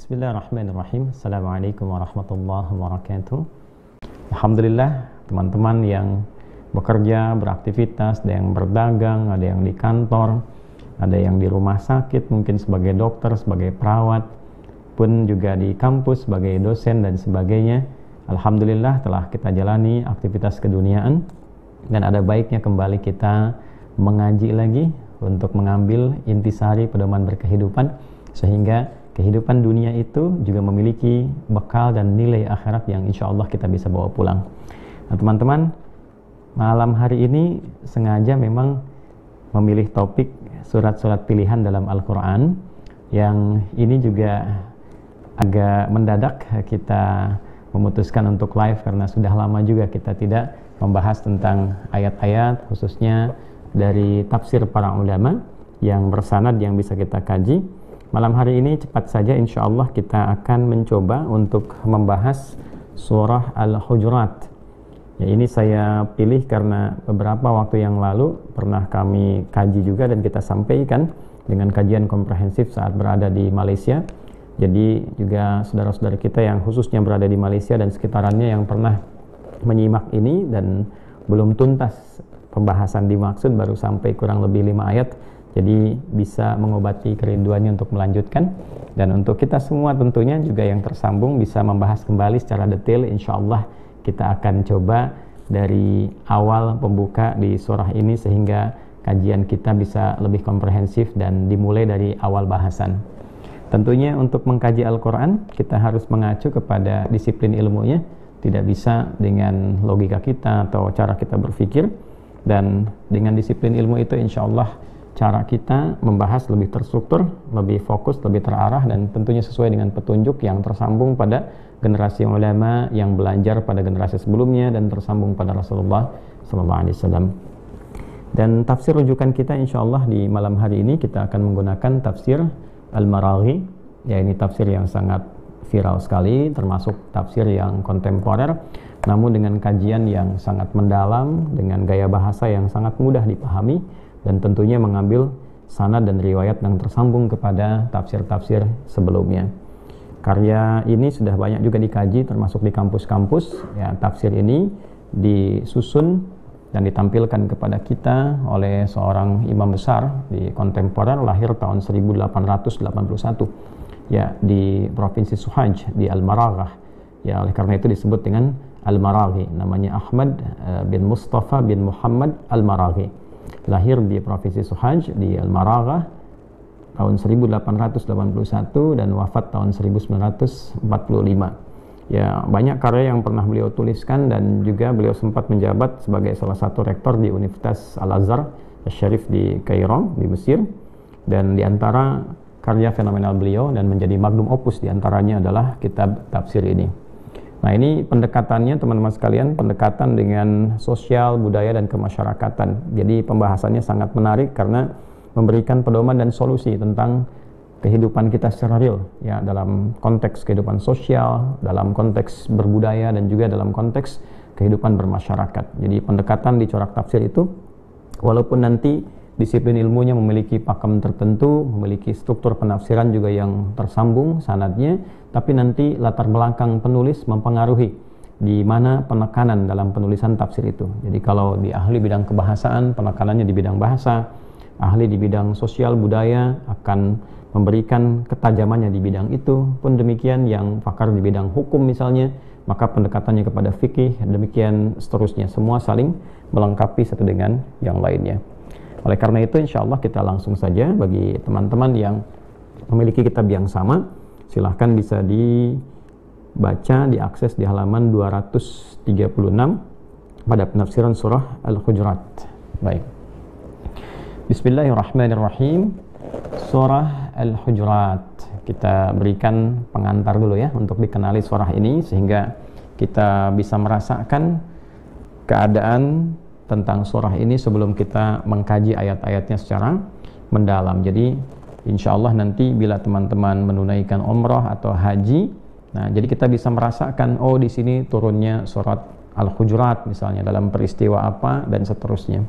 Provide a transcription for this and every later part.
Bismillahirrahmanirrahim. Assalamualaikum warahmatullahi wabarakatuh. Alhamdulillah, teman-teman yang bekerja, beraktivitas, ada yang berdagang, ada yang di kantor, ada yang di rumah sakit, mungkin sebagai dokter, sebagai perawat, pun juga di kampus sebagai dosen dan sebagainya. Alhamdulillah telah kita jalani aktivitas keduniaan dan ada baiknya kembali kita mengaji lagi untuk mengambil intisari pedoman berkehidupan sehingga kehidupan dunia itu juga memiliki bekal dan nilai akhirat yang insya Allah kita bisa bawa pulang. Nah, teman-teman, malam hari ini sengaja memang memilih topik surat-surat pilihan dalam Al-Quran yang ini juga agak mendadak kita memutuskan untuk live karena sudah lama juga kita tidak membahas tentang ayat-ayat khususnya dari tafsir para ulama yang bersanad yang bisa kita kaji. Malam hari ini cepat saja insya Allah kita akan mencoba untuk membahas surah Al-Hujurat. Ya, ini saya pilih karena beberapa waktu yang lalu pernah kami kaji juga dan kita sampaikan dengan kajian komprehensif saat berada di Malaysia. Jadi juga saudara-saudara kita yang khususnya berada di Malaysia dan sekitarannya yang pernah menyimak ini dan belum tuntas pembahasan dimaksud, baru sampai kurang lebih 5 ayat. Jadi bisa mengobati kerinduannya untuk melanjutkan, dan untuk kita semua tentunya juga yang tersambung bisa membahas kembali secara detail. Insya Allah kita akan coba dari awal pembuka di surah ini sehingga kajian kita bisa lebih komprehensif dan dimulai dari awal bahasan. Tentunya untuk mengkaji Al-Quran kita harus mengacu kepada disiplin ilmunya, tidak bisa dengan logika kita atau cara kita berpikir, dan dengan disiplin ilmu itu insya Allah cara kita membahas lebih terstruktur, lebih fokus, lebih terarah, dan tentunya sesuai dengan petunjuk yang tersambung pada generasi ulama yang belajar pada generasi sebelumnya dan tersambung pada Rasulullah SAW. Dan tafsir rujukan kita insya Allah di malam hari ini kita akan menggunakan tafsir Al-Maraghi. Ya, ini tafsir yang sangat viral sekali, termasuk tafsir yang kontemporer, namun dengan kajian yang sangat mendalam, dengan gaya bahasa yang sangat mudah dipahami, dan tentunya mengambil sanad dan riwayat yang tersambung kepada tafsir-tafsir sebelumnya. Karya ini sudah banyak juga dikaji termasuk di kampus-kampus. Ya, tafsir ini disusun dan ditampilkan kepada kita oleh seorang imam besar di kontemporer, lahir tahun 1881 ya di Provinsi Suhaj di Al-Maraghah. Ya, oleh karena itu disebut dengan Al-Maraghi. Namanya Ahmad bin Mustafa bin Muhammad Al-Maraghi. Lahir di Provinsi Suhaj di Al-Maraghah tahun 1881 dan wafat tahun 1945. Ya, banyak karya yang pernah beliau tuliskan dan juga beliau sempat menjabat sebagai salah satu rektor di Universitas Al-Azhar Syarif di Kairo di Mesir, dan di antara karya fenomenal beliau dan menjadi magnum opus di antaranya adalah kitab tafsir ini. Nah, ini pendekatannya teman-teman sekalian, pendekatan dengan sosial, budaya, dan kemasyarakatan. Jadi pembahasannya sangat menarik karena memberikan pedoman dan solusi tentang kehidupan kita secara real, ya, dalam konteks kehidupan sosial, dalam konteks berbudaya, dan juga dalam konteks kehidupan bermasyarakat. Jadi pendekatan di corak tafsir itu, walaupun nanti disiplin ilmunya memiliki pakem tertentu, memiliki struktur penafsiran juga yang tersambung sanadnya, tapi nanti latar belakang penulis mempengaruhi di mana penekanan dalam penulisan tafsir itu. Jadi kalau di ahli bidang kebahasaan, penekanannya di bidang bahasa, ahli di bidang sosial budaya akan memberikan ketajamannya di bidang itu, pun demikian yang pakar di bidang hukum misalnya, maka pendekatannya kepada fikih, demikian seterusnya, semua saling melengkapi satu dengan yang lainnya. Oleh karena itu insya Allah kita langsung saja, bagi teman-teman yang memiliki kitab yang sama, silahkan bisa dibaca, diakses di halaman 236 pada penafsiran surah Al-Hujurat. Baik. Bismillahirrahmanirrahim. Surah Al-Hujurat. Kita berikan pengantar dulu ya untuk dikenali surah ini sehingga kita bisa merasakan keadaan tentang surah ini sebelum kita mengkaji ayat-ayatnya secara mendalam. Jadi insya Allah nanti bila teman-teman menunaikan umrah atau haji, nah jadi kita bisa merasakan, oh di sini turunnya surat Al-Hujurat misalnya dalam peristiwa apa dan seterusnya.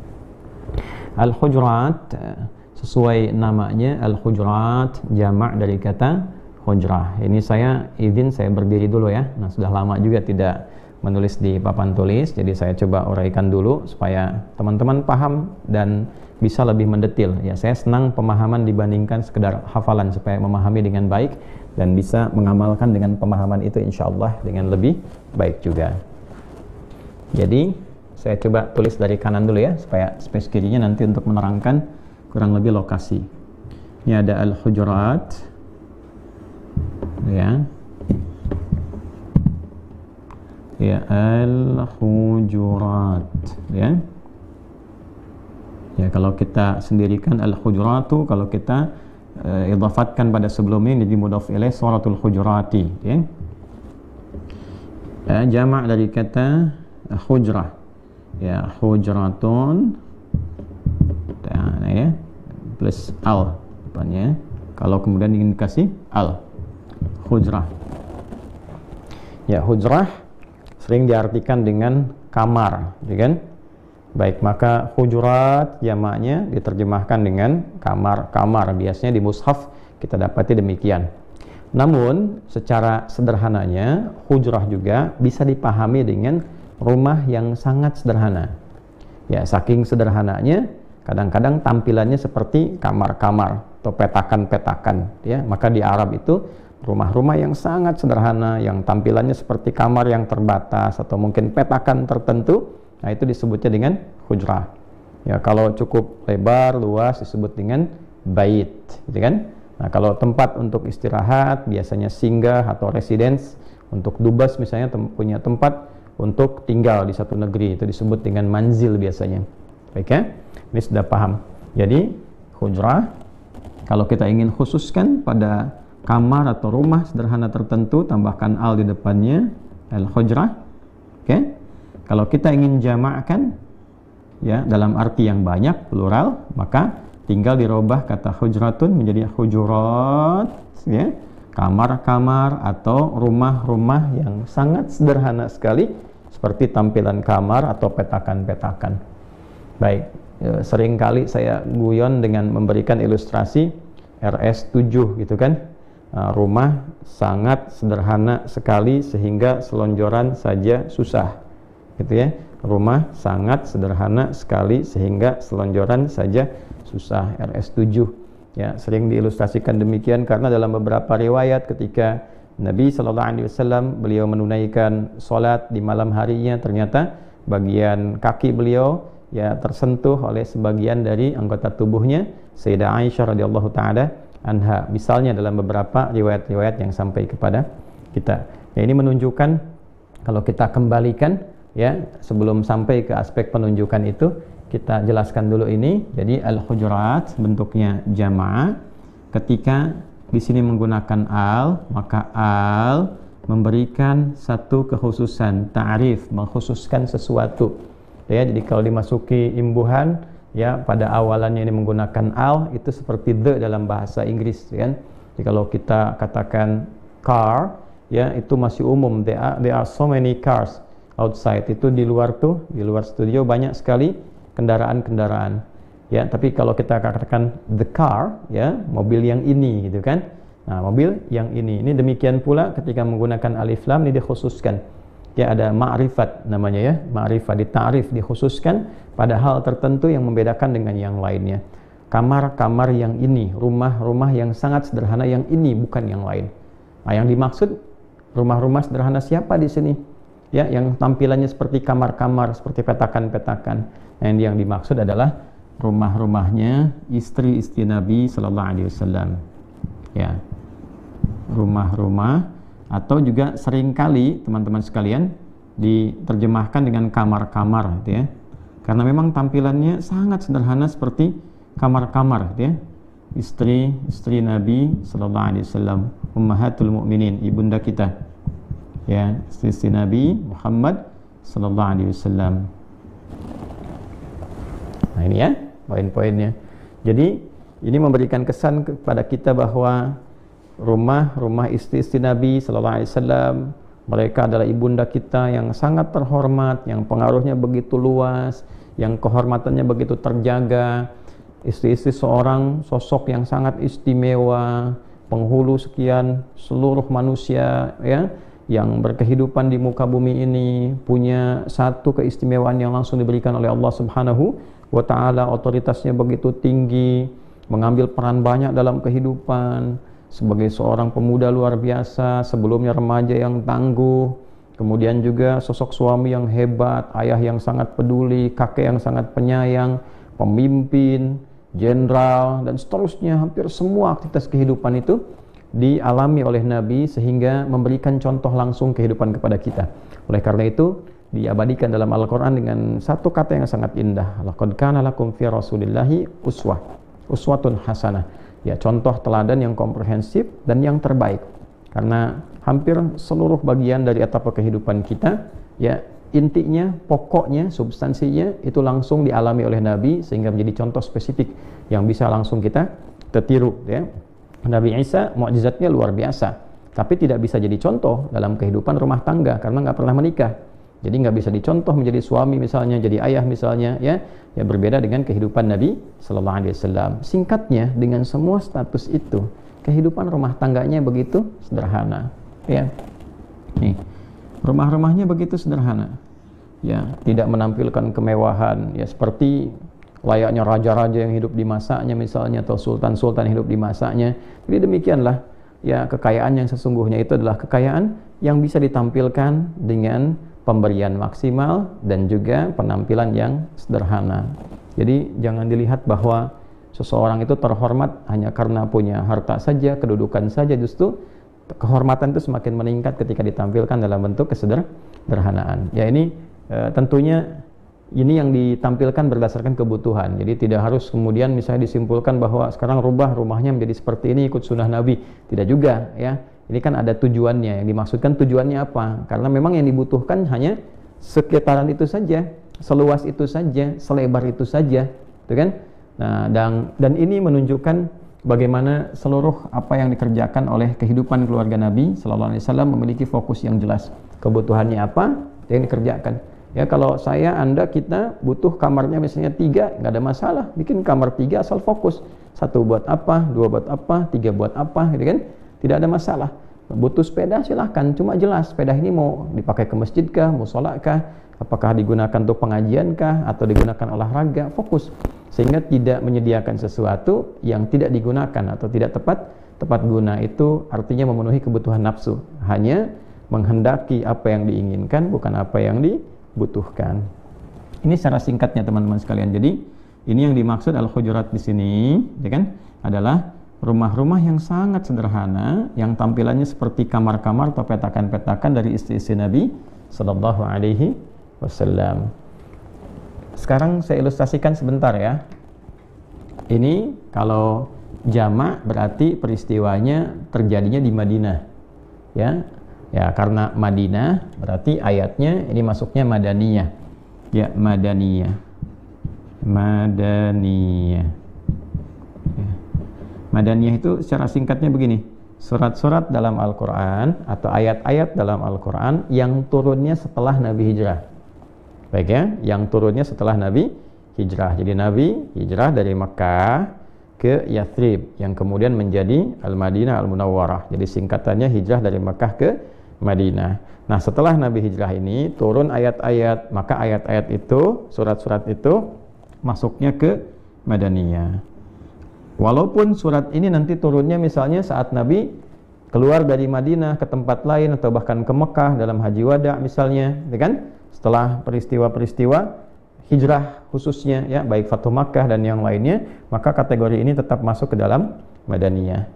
Al-Hujurat sesuai namanya, Al-Hujurat jamak dari kata hujrah. Ini saya berdiri dulu ya. Nah, sudah lama juga tidak menulis di papan tulis, jadi saya coba uraikan dulu supaya teman-teman paham dan bisa lebih mendetil. Ya, saya senang pemahaman dibandingkan sekedar hafalan, supaya memahami dengan baik dan bisa mengamalkan dengan pemahaman itu insya Allah dengan lebih baik juga. Jadi saya coba tulis dari kanan dulu ya, supaya space kirinya nanti untuk menerangkan kurang lebih lokasi. Ini ada al-hujurat, ya. Ya, al-hujurat, ya. Ya, kalau kita sendirikan al-hujuratu, kalau kita idhafatkan pada sebelumnya jadi mudhaf ilaih suratul hujurati, ya. Jamak dari kata hujrah, ya, hujratun, ya, plus al depannya. Kalau kemudian ingin dikasih al, hujrah. Ya, hujrah sering diartikan dengan kamar, ya kan? Baik, maka hujurat jamaknya diterjemahkan dengan kamar-kamar. Biasanya di mushaf kita dapati demikian. Namun secara sederhananya hujrah juga bisa dipahami dengan rumah yang sangat sederhana. Ya, saking sederhananya kadang-kadang tampilannya seperti kamar-kamar atau petakan-petakan, ya. Maka di Arab itu rumah-rumah yang sangat sederhana, yang tampilannya seperti kamar yang terbatas atau mungkin petakan tertentu, nah itu disebutnya dengan hujrah. Ya, kalau cukup lebar, luas disebut dengan bait, gitu kan? Nah, kalau tempat untuk istirahat biasanya singgah atau residence. Untuk dubas misalnya punya tempat untuk tinggal di satu negeri, itu disebut dengan manzil biasanya. Baik ya? Ini sudah paham. Jadi hujrah kalau kita ingin khususkan pada kamar atau rumah sederhana tertentu, tambahkan al di depannya, al-hujrah. Oke? Kalau kita ingin jamakkan, ya, dalam arti yang banyak, plural, maka tinggal dirubah kata hujratun menjadi hujurat, ya, kamar-kamar atau rumah-rumah yang sangat sederhana sekali, seperti tampilan kamar atau petakan-petakan. Baik, seringkali saya guyon dengan memberikan ilustrasi RS7 gitu kan. Rumah sangat sederhana sekali sehingga selonjoran saja susah, gitu ya. Rumah sangat sederhana sekali sehingga selonjoran saja susah, RS7. Ya, sering diilustrasikan demikian karena dalam beberapa riwayat ketika Nabi SAW beliau menunaikan sholat di malam harinya, ternyata bagian kaki beliau ya tersentuh oleh sebagian dari anggota tubuhnya Sayyidah Aisyah radhiyallahu taala anha, misalnya dalam beberapa riwayat-riwayat yang sampai kepada kita. Ya, ini menunjukkan kalau kita kembalikan, ya, sebelum sampai ke aspek penunjukan itu, kita jelaskan dulu ini. Jadi al-hujurat bentuknya jamaah. Ketika di sini menggunakan al, maka al memberikan satu kekhususan, ta'rif, mengkhususkan sesuatu. Ya, jadi kalau dimasuki imbuhan, ya, pada awalannya ini menggunakan al, itu seperti the dalam bahasa Inggris, kan? Jadi kalau kita katakan car, ya, itu masih umum. There are so many cars outside. Itu di luar di luar studio banyak sekali kendaraan-kendaraan. Ya, tapi kalau kita katakan the car, ya, mobil yang ini, gitu kan? Nah, mobil yang ini demikian pula ketika menggunakan alif lam ini dikhususkan. Ya, ada ma'rifat namanya, ya, ma'rifat, ditarif, dikhususkan pada hal tertentu yang membedakan dengan yang lainnya. Kamar-kamar yang ini, rumah-rumah yang sangat sederhana yang ini, bukan yang lain. Nah, yang dimaksud rumah-rumah sederhana siapa di sini? Ya, yang tampilannya seperti kamar-kamar, seperti petakan-petakan. Nah, yang dimaksud adalah rumah-rumahnya istri-istri Nabi Sallallahu Alaihi Wasallam. Ya, rumah-rumah, atau juga seringkali teman-teman sekalian diterjemahkan dengan kamar-kamar, gitu ya. Karena memang tampilannya sangat sederhana seperti kamar-kamar, gitu ya. Istri Nabi Sallallahu Alaihi Wasallam, ummahatul mukminin, ibunda kita, ya, istri Nabi Muhammad Sallallahu Alaihi Wasallam. Nah, ini ya poin-poinnya. Jadi ini memberikan kesan kepada kita bahwa rumah istri-istri Nabi Sallallahu Alaihi Wasallam, mereka adalah ibunda kita yang sangat terhormat, yang pengaruhnya begitu luas, yang kehormatannya begitu terjaga. Istri-istri seorang sosok yang sangat istimewa, penghulu sekian seluruh manusia ya yang berkehidupan di muka bumi ini punya satu keistimewaan yang langsung diberikan oleh Allah Subhanahu wa taala, otoritasnya begitu tinggi, mengambil peran banyak dalam kehidupan sebagai seorang pemuda luar biasa, sebelumnya remaja yang tangguh, kemudian juga sosok suami yang hebat, ayah yang sangat peduli, kakek yang sangat penyayang, pemimpin, jenderal, dan seterusnya. Hampir semua aktivitas kehidupan itu dialami oleh Nabi sehingga memberikan contoh langsung kehidupan kepada kita. Oleh karena itu diabadikan dalam Al-Quran dengan satu kata yang sangat indah, laqad kana lakum fi rasulillahi uswatun hasanah, ya, contoh teladan yang komprehensif dan yang terbaik. Karena hampir seluruh bagian dari etapa kehidupan kita, ya, intinya, pokoknya, substansinya itu langsung dialami oleh Nabi sehingga menjadi contoh spesifik yang bisa langsung kita tertiru, ya. Nabi Isa mukjizatnya luar biasa, tapi tidak bisa jadi contoh dalam kehidupan rumah tangga karena nggak pernah menikah. Jadi nggak bisa dicontoh menjadi suami misalnya, jadi ayah misalnya, ya berbeda dengan kehidupan Nabi Sallallahu Alaihi Wasallam. Singkatnya, dengan semua status itu, kehidupan rumah tangganya begitu sederhana, ya. Nih, rumah-rumahnya begitu sederhana, ya, tidak menampilkan kemewahan, ya seperti layaknya raja-raja yang hidup di masanya misalnya, atau sultan-sultan hidup di masanya. Jadi demikianlah, ya, kekayaan yang sesungguhnya itu adalah kekayaan yang bisa ditampilkan dengan pemberian maksimal dan juga penampilan yang sederhana. Jadi jangan dilihat bahwa seseorang itu terhormat hanya karena punya harta saja, kedudukan saja. Justru kehormatan itu semakin meningkat ketika ditampilkan dalam bentuk kesederhanaan. Ya, ini tentunya ini yang ditampilkan berdasarkan kebutuhan. Jadi tidak harus kemudian misalnya disimpulkan bahwa sekarang rubah rumahnya menjadi seperti ini ikut sunnah Nabi. Tidak juga, ya. Ini kan ada tujuannya. Yang dimaksudkan tujuannya apa? Karena memang yang dibutuhkan hanya sekitaran itu saja, seluas itu saja, selebar itu saja, gitu kan? Nah, dan ini menunjukkan bagaimana seluruh apa yang dikerjakan oleh kehidupan keluarga Nabi Sallallahu Alaihi Wasallam memiliki fokus yang jelas. Kebutuhannya apa yang dikerjakan. Ya, kalau saya, Anda, kita butuh kamarnya misalnya 3, nggak ada masalah, bikin kamar 3 asal fokus. 1 buat apa, 2 buat apa, 3 buat apa, gitu kan? Tidak ada masalah. Butuh sepeda, silahkan, cuma jelas sepeda ini mau dipakai ke masjid kah, mau sholat kah, apakah digunakan untuk pengajian kah, atau digunakan olahraga, fokus. Sehingga tidak menyediakan sesuatu yang tidak digunakan atau tidak tepat guna. Itu artinya memenuhi kebutuhan nafsu, hanya menghendaki apa yang diinginkan, bukan apa yang dibutuhkan. Ini secara singkatnya teman-teman sekalian. Jadi ini yang dimaksud Al-Hujurat di sini, ya kan, adalah rumah-rumah yang sangat sederhana, yang tampilannya seperti kamar-kamar atau petakan-petakan dari istri-istri Nabi Sallallahu Alaihi Wasallam. Sekarang saya ilustrasikan sebentar, ya. Ini kalau jamak berarti peristiwanya terjadinya di Madinah, ya. Ya, karena Madinah berarti ayatnya ini masuknya Madaniyah. Ya, Madaniyah. Madaniyah itu secara singkatnya begini, surat-surat dalam Al-Quran atau ayat-ayat dalam Al-Quran yang turunnya setelah Nabi hijrah. Baik, ya, yang turunnya setelah Nabi hijrah. Jadi Nabi hijrah dari Mekah ke Yathrib yang kemudian menjadi Al-Madinah Al-Munawwarah. Jadi singkatannya hijrah dari Mekah ke Madinah. Nah, setelah Nabi hijrah ini turun ayat-ayat, maka ayat-ayat itu, surat-surat itu masuknya ke Madaniyah. Walaupun surat ini nanti turunnya misalnya saat Nabi keluar dari Madinah ke tempat lain atau bahkan ke Mekah dalam haji wada misalnya, ya kan? Setelah peristiwa-peristiwa hijrah khususnya, ya, baik Fathu Makkah dan yang lainnya, maka kategori ini tetap masuk ke dalam Madaniyah.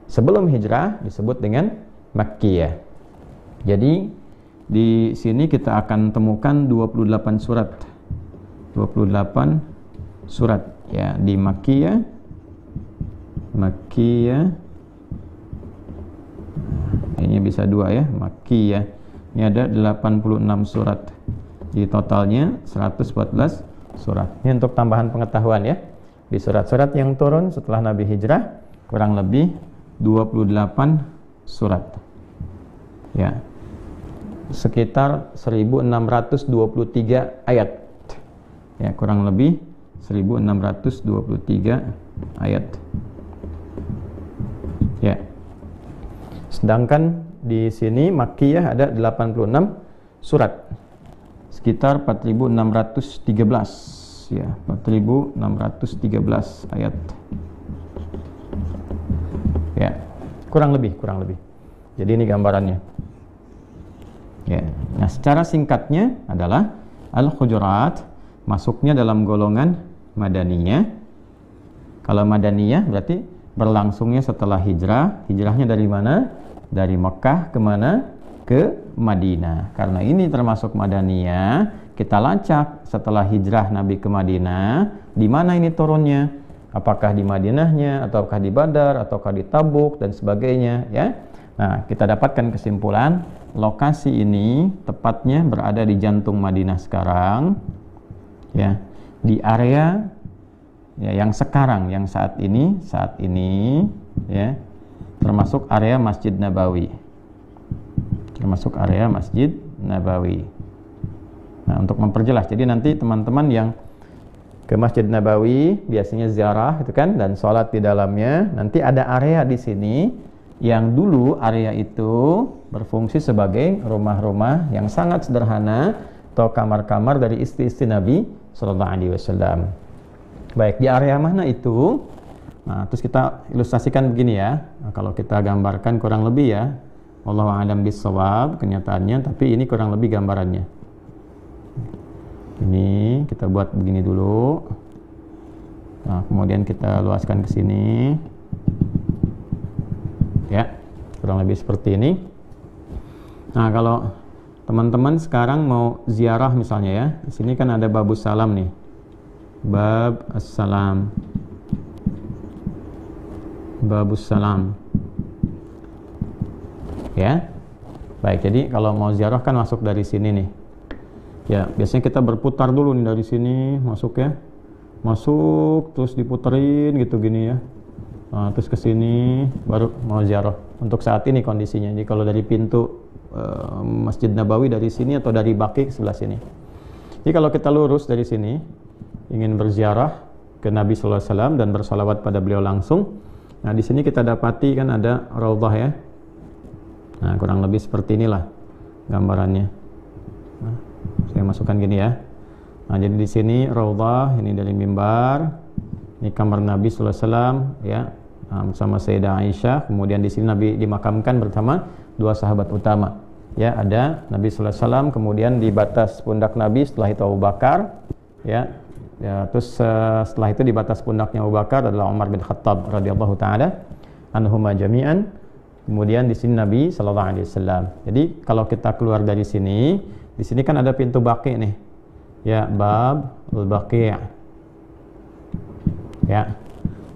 Sebelum hijrah disebut dengan Makkiyah. Jadi di sini kita akan temukan 28 surat. 28 surat, ya, di Makkiyah. Ini bisa 2, ya, Makkiyah. Ini ada 86 surat. Di totalnya 114 surat. Ini untuk tambahan pengetahuan, ya. Di surat-surat yang turun setelah Nabi hijrah kurang lebih 28 surat. Ya. Sekitar 1623 ayat. Ya, kurang lebih 1623 ayat. Ya, Sedangkan di sini Makkiyah ada 86 surat. Sekitar 4613 ya, 4613 ayat. Ya, kurang lebih. Jadi ini gambarannya. Ya. Nah, secara singkatnya adalah Al-Hujurat masuknya dalam golongan Madaniyah. Kalau Madaniyah berarti berlangsungnya setelah hijrah. Hijrahnya dari mana? Dari Mekah ke mana? Ke Madinah. Karena ini termasuk Madaniyah, kita lacak setelah hijrah Nabi ke Madinah, di mana ini turunnya? Apakah di Madinahnya, ataukah di Badar, ataukah di Tabuk dan sebagainya, ya. Nah, kita dapatkan kesimpulan lokasi ini tepatnya berada di jantung Madinah sekarang, ya, di area ya, yang sekarang, yang saat ini, ya, termasuk area Masjid Nabawi, Nah, untuk memperjelas, jadi nanti teman-teman yang ke Masjid Nabawi biasanya ziarah, itu kan, dan sholat di dalamnya, nanti ada area di sini yang dulu area itu berfungsi sebagai rumah-rumah yang sangat sederhana atau kamar-kamar dari istri-istri Nabi Sallallahu Alaihi Wasallam. Baik, di area mana itu? Nah, terus kita ilustrasikan begini ya. Nah, kalau kita gambarkan kurang lebih ya, wallahu a'lam bissawab kenyataannya, tapi ini kurang lebih gambarannya. Ini kita buat begini dulu. Nah, kemudian kita luaskan ke sini. Ya, kurang lebih seperti ini. Nah, kalau teman-teman sekarang mau ziarah misalnya ya, di sini kan ada Babus Salam nih. Bab As-Salam. Babus Salam. Ya. Baik, jadi kalau mau ziarah kan masuk dari sini nih. Ya, biasanya kita berputar dulu nih dari sini, masuk ya. Masuk terus diputerin gitu gini ya. Nah, terus ke sini baru mau ziarah. Untuk saat ini kondisinya. Jadi kalau dari pintu Masjid Nabawi dari sini atau dari Baqi sebelah sini. Jadi kalau kita lurus dari sini ingin berziarah ke Nabi sallallahu alaihi wasallam dan bersalawat pada beliau langsung. Nah, di sini kita dapati kan ada raudhah ya. Nah, kurang lebih seperti inilah gambarannya. Nah, saya masukkan gini ya. Nah, jadi di sini raudhah, ini dari mimbar. Ini kamar Nabi sallallahu alaihi wasallam ya. Bersama Sayyidah Aisyah. Kemudian di sini Nabi dimakamkan bersama dua sahabat utama. Ya, ada Nabi sallallahu alaihi wasallam, kemudian di batas pundak Nabi setelah itu Abu Bakar, ya. Ya, terus setelah itu di batas pundaknya Abu Bakar adalah Umar bin Khattab radhiyallahu taala anhuma jami'an. Kemudian di sini Nabi sallallahu alaihi wasallam. Jadi kalau kita keluar dari sini, di sini kan ada pintu Baqi nih. Ya, bab al-Baqi'. Ya.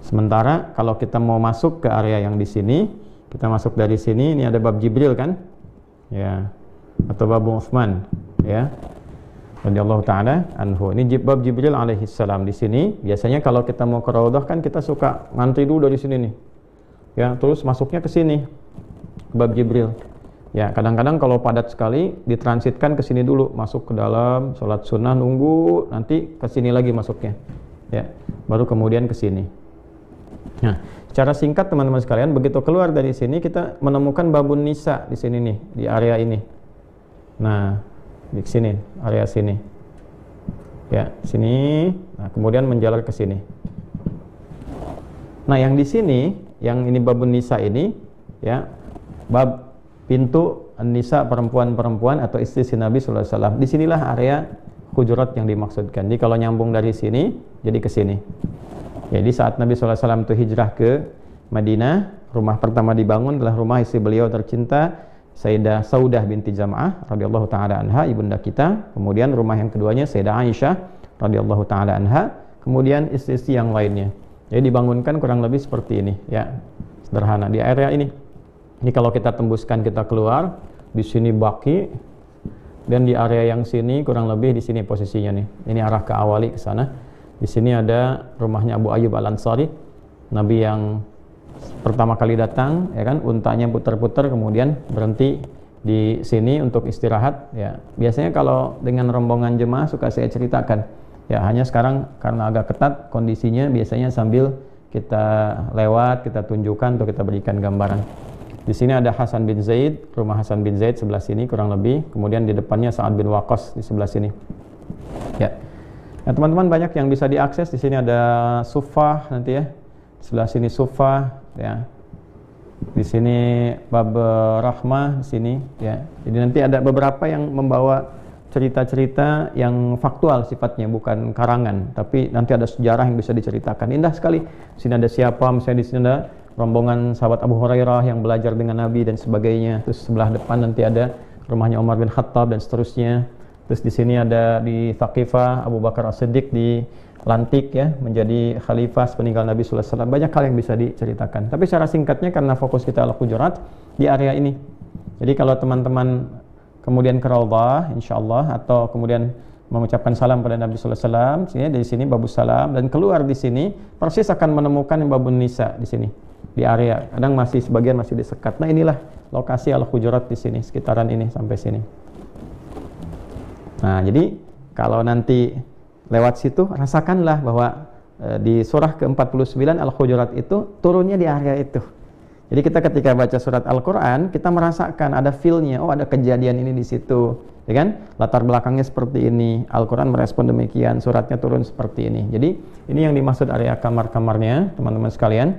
Sementara kalau kita mau masuk ke area yang di sini, kita masuk dari sini, ini ada bab Jibril kan? Ya. Atau bab Utsman, ya. Radhiyallahu taala anhu. Ini bab Jibril alaihi salam di sini. Biasanya kalau kita mau ke raudhah kan kita suka ngantri dulu dari sini nih. Ya, terus masuknya ke sini. Bab Jibril. Ya, kadang-kadang kalau padat sekali ditransitkan ke sini dulu, masuk ke dalam, sholat sunnah nunggu, nanti ke sini lagi masuknya. Ya, baru kemudian ke sini. Nah, secara singkat teman-teman sekalian, begitu keluar dari sini kita menemukan babun nisa di sini nih, di area ini. Nah, di sini, area sini. Ya, sini. Nah, kemudian menjalar ke sini. Nah, yang di sini, yang ini babun nisa ini, ya, bab pintu nisa perempuan-perempuan atau istri Nabi sallallahu alaihi wasallam. Disinilah area hujurat yang dimaksudkan. Jadi kalau nyambung dari sini, jadi ke sini. Jadi saat Nabi sallallahu alaihi wasallam itu hijrah ke Madinah, rumah pertama dibangun adalah rumah istri beliau tercinta Sayyidah Saudah binti Zam'ah radhiyallahu taala anha, ibunda kita. Kemudian rumah yang keduanya Sayyidah Aisyah radhiyallahu taala anha, kemudian istri-istri yang lainnya. Jadi dibangunkan kurang lebih seperti ini, ya. Sederhana di area ini. Ini kalau kita tembuskan, kita keluar, di sini Baqi, dan di area yang sini kurang lebih di sini posisinya nih. Ini arah ke Awali ke sana. Di sini ada rumahnya Abu Ayyub Al-Ansari, Nabi yang pertama kali datang, ya kan, untanya putar-putar kemudian berhenti di sini untuk istirahat. Ya, biasanya kalau dengan rombongan jemaah suka saya ceritakan. Ya, hanya sekarang karena agak ketat kondisinya, biasanya sambil kita lewat, kita tunjukkan atau kita berikan gambaran. Di sini ada Hasan bin Zaid, rumah Hasan bin Zaid sebelah sini kurang lebih. Kemudian di depannya Sa'ad bin Waqqas di sebelah sini. Ya. Nah, teman-teman banyak yang bisa diakses. Di sini ada Suffah nanti ya. Sebelah sini Suffah ya. Di sini Bab Rahmah di sini ya. Jadi nanti ada beberapa yang membawa cerita-cerita yang faktual sifatnya, bukan karangan, tapi nanti ada sejarah yang bisa diceritakan. Indah sekali. Di sini ada siapa, misalnya di sini ada rombongan sahabat Abu Hurairah yang belajar dengan Nabi dan sebagainya. Terus sebelah depan nanti ada rumahnya Umar bin Khattab dan seterusnya. Terus di sini ada di Thaqifah Abu Bakar As-Siddiq dilantik ya menjadi khalifah sepeninggal Nabi sallallahu alaihi wasallam. Banyak hal yang bisa diceritakan. Tapi secara singkatnya karena fokus kita Al-Hujurat di area ini. Jadi kalau teman-teman kemudian ke Raudhah insyaallah atau kemudian mengucapkan salam pada Nabi sallallahu alaihi wasallam, sini dari sini babus salam dan keluar di sini persis akan menemukan yang babun nisa di sini. Di area, kadang masih sebagian masih disekat. Nah, inilah lokasi Al-Hujurat di sini, sekitaran ini sampai sini. Nah, jadi kalau nanti lewat situ rasakanlah bahwa di surah ke-49 Al-Hujurat itu turunnya di area itu. Jadi kita ketika baca surat Al-Qur'an, kita merasakan ada feel-nya, oh ada kejadian ini di situ, ya kan? Latar belakangnya seperti ini. Al-Qur'an merespon demikian, suratnya turun seperti ini. Jadi, ini yang dimaksud area kamar-kamarnya, teman-teman sekalian.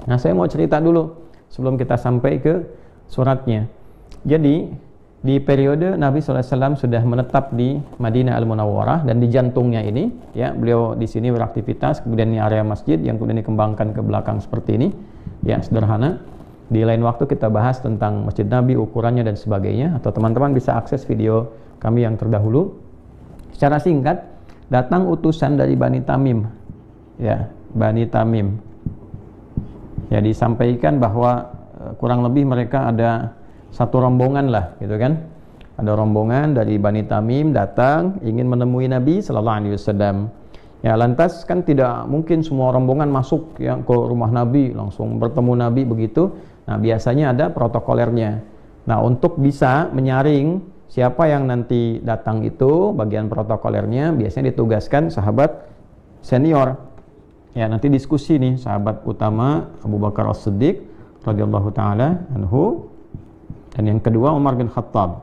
Nah, saya mau cerita dulu sebelum kita sampai ke suratnya. Jadi, di periode Nabi SAW sudah menetap di Madinah Al-Munawwarah dan di jantungnya ini, ya, beliau di sini beraktivitas, kemudian ini area masjid yang kemudian dikembangkan ke belakang seperti ini, ya, sederhana. Di lain waktu kita bahas tentang Masjid Nabi, ukurannya dan sebagainya, atau teman-teman bisa akses video kami yang terdahulu. Secara singkat, datang utusan dari Bani Tamim, ya, Bani Tamim. Ya, disampaikan bahwa kurang lebih mereka ada satu rombongan lah, gitu kan? Ada rombongan dari Bani Tamim datang ingin menemui Nabi sallallahu alaihi wasallam. Ya, lantas kan tidak mungkin semua rombongan masuk ya ke rumah Nabi langsung bertemu Nabi begitu. Nah, biasanya ada protokolernya. Nah, untuk bisa menyaring siapa yang nanti datang itu, bagian protokolernya biasanya ditugaskan sahabat senior. Ya, nanti diskusi nih sahabat utama Abu Bakar As-Siddiq radhiyallahu taala anhu dan yang kedua Umar bin Khattab.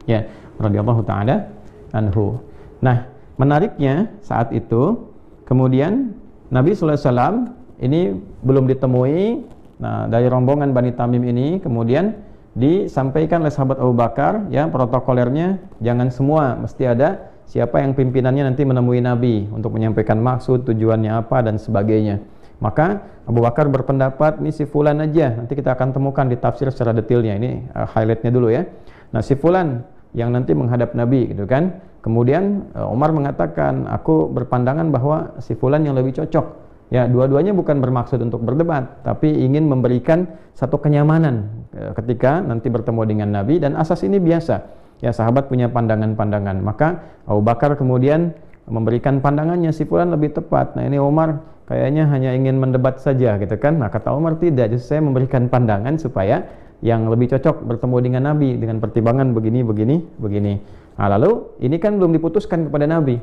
Ya, radhiyallahu taala anhu. Nah, menariknya saat itu kemudian Nabi sallallahu alaihi wasallam ini belum ditemui. Nah, dari rombongan Bani Tamim ini kemudian disampaikan oleh sahabat Abu Bakar, ya, protokolernya jangan semua, mesti ada siapa yang pimpinannya nanti menemui Nabi untuk menyampaikan maksud, tujuannya apa dan sebagainya. Maka Abu Bakar berpendapat ini si fulan aja, nanti kita akan temukan di tafsir secara detailnya. Ini highlightnya dulu ya. Nah, si fulan yang nanti menghadap Nabi gitu kan. Kemudian Umar mengatakan, aku berpandangan bahwa si fulan yang lebih cocok. Ya, dua-duanya bukan bermaksud untuk berdebat, tapi ingin memberikan satu kenyamanan ketika nanti bertemu dengan Nabi, dan asas ini biasa. Ya, sahabat punya pandangan-pandangan. Maka Abu Bakar kemudian memberikan pandangannya si fulan lebih tepat. Nah, ini Umar kayaknya hanya ingin mendebat saja gitu kan. Nah, kata Umar tidak, justru saya memberikan pandangan supaya yang lebih cocok bertemu dengan Nabi dengan pertimbangan begini. Nah, lalu ini kan belum diputuskan kepada Nabi.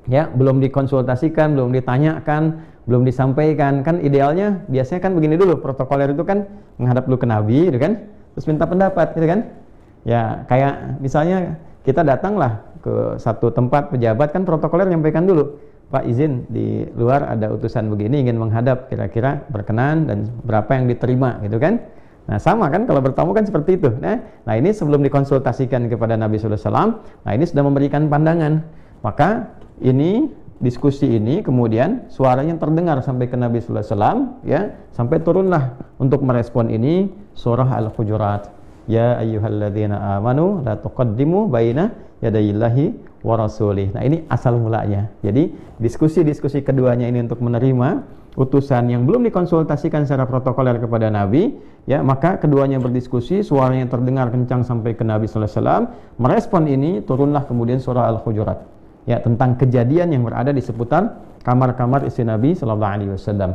Ya, belum dikonsultasikan, belum ditanyakan, belum disampaikan. Kan idealnya biasanya kan begini dulu, protokoler itu kan menghadap dulu ke Nabi gitu kan, terus minta pendapat gitu kan. Ya, kayak misalnya kita datanglah ke satu tempat pejabat, kan protokoler nyampaikan dulu, Pak izin di luar ada utusan begini ingin menghadap, kira-kira berkenan dan berapa yang diterima gitu kan. Nah, sama kan kalau bertamu kan seperti itu. Nah, ini sebelum dikonsultasikan kepada Nabi sallallahu alaihi wasallam, nah ini sudah memberikan pandangan. Maka ini diskusi ini kemudian suaranya terdengar sampai ke Nabi sallallahu alaihi wasallam, ya, sampai turunlah untuk merespon ini surah Al-Hujurat. Ya ayyuhalladzina amanu la tuqaddimu baina yadayillahi wa rasulih. Nah, ini asal mulanya. Jadi diskusi-diskusi keduanya ini untuk menerima utusan yang belum dikonsultasikan secara protokoler kepada Nabi, ya, maka keduanya berdiskusi, suaranya terdengar kencang sampai ke Nabi sallallahu alaihi wasallam. Merespon ini turunlah kemudian surah Al-Hujurat, ya, tentang kejadian yang berada di seputar kamar-kamar istri Nabi sallallahu alaihi wasallam.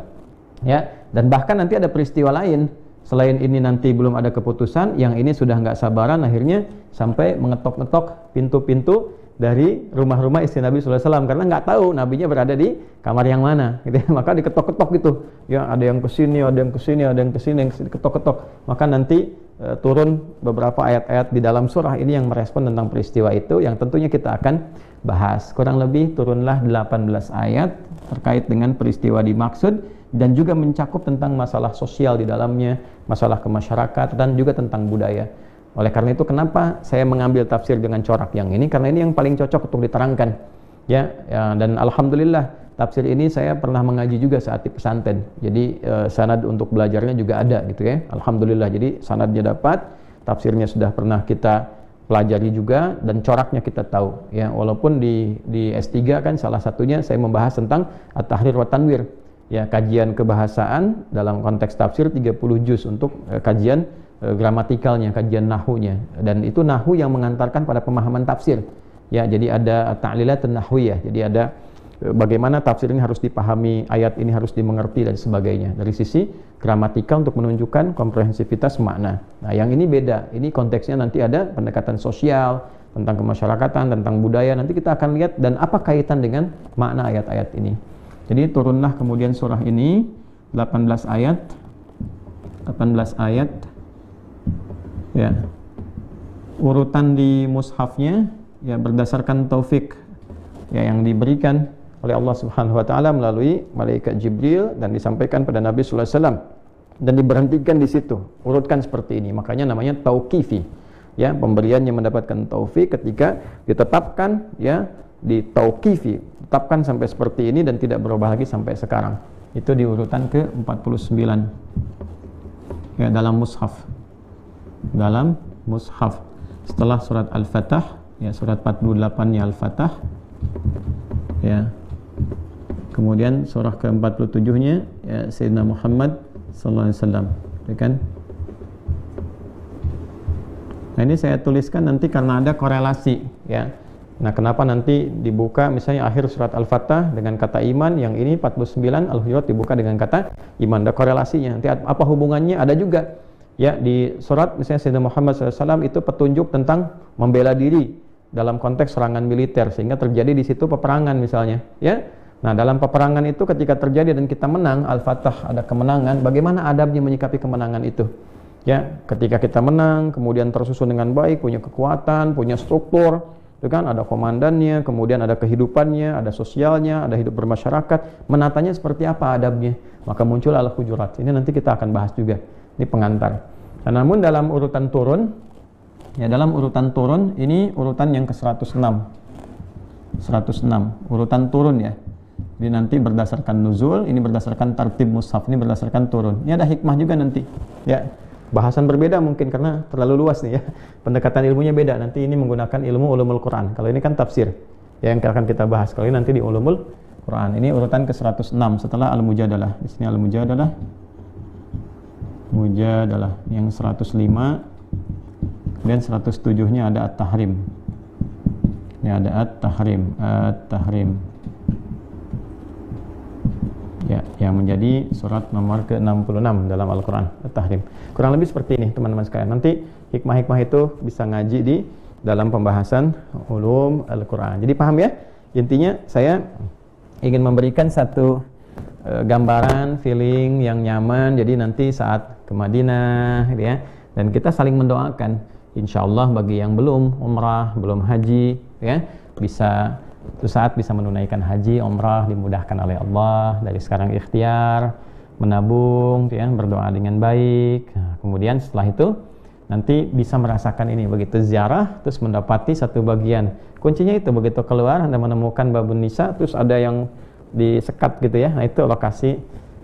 Ya, dan bahkan nanti ada peristiwa lain. Selain ini nanti belum ada keputusan, yang ini sudah nggak sabaran akhirnya sampai mengetok-ngetok pintu-pintu dari rumah-rumah istri Nabi SAW karena nggak tahu nabinya berada di kamar yang mana gitu ya. Maka diketok-ketok gitu ya, ada yang kesini, ada yang kesini, ada yang kesini, yang diketok-ketok. Maka nanti turun beberapa ayat-ayat di dalam surah ini yang merespon tentang peristiwa itu yang tentunya kita akan bahas. Kurang lebih turunlah 18 ayat terkait dengan peristiwa dimaksud dan juga mencakup tentang masalah sosial di dalamnya, masalah kemasyarakatan dan juga tentang budaya. Oleh karena itu kenapa saya mengambil tafsir dengan corak yang ini, karena ini yang paling cocok untuk diterangkan ya, dan alhamdulillah tafsir ini saya pernah mengaji juga saat di pesantren. Jadi sanad untuk belajarnya juga ada gitu ya. Alhamdulillah. Jadi sanadnya dapat, tafsirnya sudah pernah kita pelajari juga dan coraknya kita tahu ya. Walaupun di S3 kan salah satunya saya membahas tentang At-Tahrir wa Tanwir ya, kajian kebahasaan dalam konteks tafsir 30 juz untuk kajian gramatikalnya, kajian nahunya, dan itu nahu yang mengantarkan pada pemahaman tafsir ya. Jadi ada ta'lilatun nahwiyah, jadi ada bagaimana tafsir ini harus dipahami, ayat ini harus dimengerti dan sebagainya dari sisi gramatikal untuk menunjukkan komprehensivitas makna. Nah yang ini beda, ini konteksnya nanti ada pendekatan sosial tentang kemasyarakatan, tentang budaya, nanti kita akan lihat dan apa kaitan dengan makna ayat-ayat ini. Jadi turunlah kemudian surah ini 18 ayat ya. Urutan di mushafnya ya berdasarkan taufik ya yang diberikan oleh Allah Subhanahu wa taala melalui malaikat Jibril dan disampaikan pada Nabi sallallahu alaihi wasallam dan diberhentikan di situ. Urutkan seperti ini. Makanya namanya tauqifi. Ya, pemberian yang mendapatkan taufik ketika ditetapkan ya di tauqifi. Tetapkan sampai seperti ini dan tidak berubah lagi sampai sekarang. Itu di urutan ke-49. Ya, dalam mushaf. Dalam mushaf setelah surat Al-Fatah ya, surat 48-nya Al-Fatah ya, kemudian surah ke-47-nya ya, Sayyidina Muhammad sallallahu alaihi wasallam ya kan. Nah ini saya tuliskan nanti karena ada korelasi ya. Nah kenapa nanti dibuka misalnya akhir surat Al-Fatah dengan kata iman, yang ini 49 Al-Hujurat dibuka dengan kata iman, ada korelasinya. Nanti apa hubungannya? Ada juga ya, di surat misalnya Sayyidina Muhammad SAW itu petunjuk tentang membela diri dalam konteks serangan militer sehingga terjadi di situ peperangan misalnya ya. Nah dalam peperangan itu ketika terjadi dan kita menang, Al-Fatah ada kemenangan, bagaimana adabnya menyikapi kemenangan itu ya. Ketika kita menang kemudian tersusun dengan baik, punya kekuatan, punya struktur itu kan, ada komandannya, kemudian ada kehidupannya, ada sosialnya, ada hidup bermasyarakat, menatanya seperti apa adabnya, maka muncul Al-Hujurat. Ini nanti kita akan bahas juga. Ini pengantar. Nah, namun dalam urutan turun, ya dalam urutan turun ini urutan yang ke-106. 106, urutan turun ya. Jadi nanti berdasarkan nuzul, ini berdasarkan tartib mushaf, ini berdasarkan turun. Ini ada hikmah juga nanti. Ya, bahasan berbeda mungkin karena terlalu luas nih ya. Pendekatan ilmunya beda. Nanti ini menggunakan ilmu ulumul Quran. Kalau ini kan tafsir. Ya, yang akan kita bahas. Kalau ini nanti di ulumul Quran. Ini urutan ke-106 setelah Al-Mujadalah. Di sini Al-Mujadalah. Mujadalah yang 105, kemudian 107-nya ada At-Tahrim. Ini ada At-Tahrim, At-Tahrim. Ya, yang menjadi surat nomor ke-66 dalam Al-Qur'an, At-Tahrim. Kurang lebih seperti ini, teman-teman sekalian. Nanti hikmah-hikmah itu bisa ngaji di dalam pembahasan ulum Al-Qur'an. Jadi paham ya? Intinya saya ingin memberikan satu gambaran, feeling yang nyaman. Jadi nanti saat ke Madinah gitu ya, dan kita saling mendoakan, insya Allah bagi yang belum umrah, belum haji ya, bisa suatu saat bisa menunaikan haji, umrah dimudahkan oleh Allah. Dari sekarang ikhtiar menabung ya, berdoa dengan baik. Nah, kemudian setelah itu nanti bisa merasakan ini, begitu ziarah terus mendapati satu bagian. Kuncinya itu begitu keluar Anda menemukan babun nisa, terus ada yang disekat gitu ya. Nah itu lokasi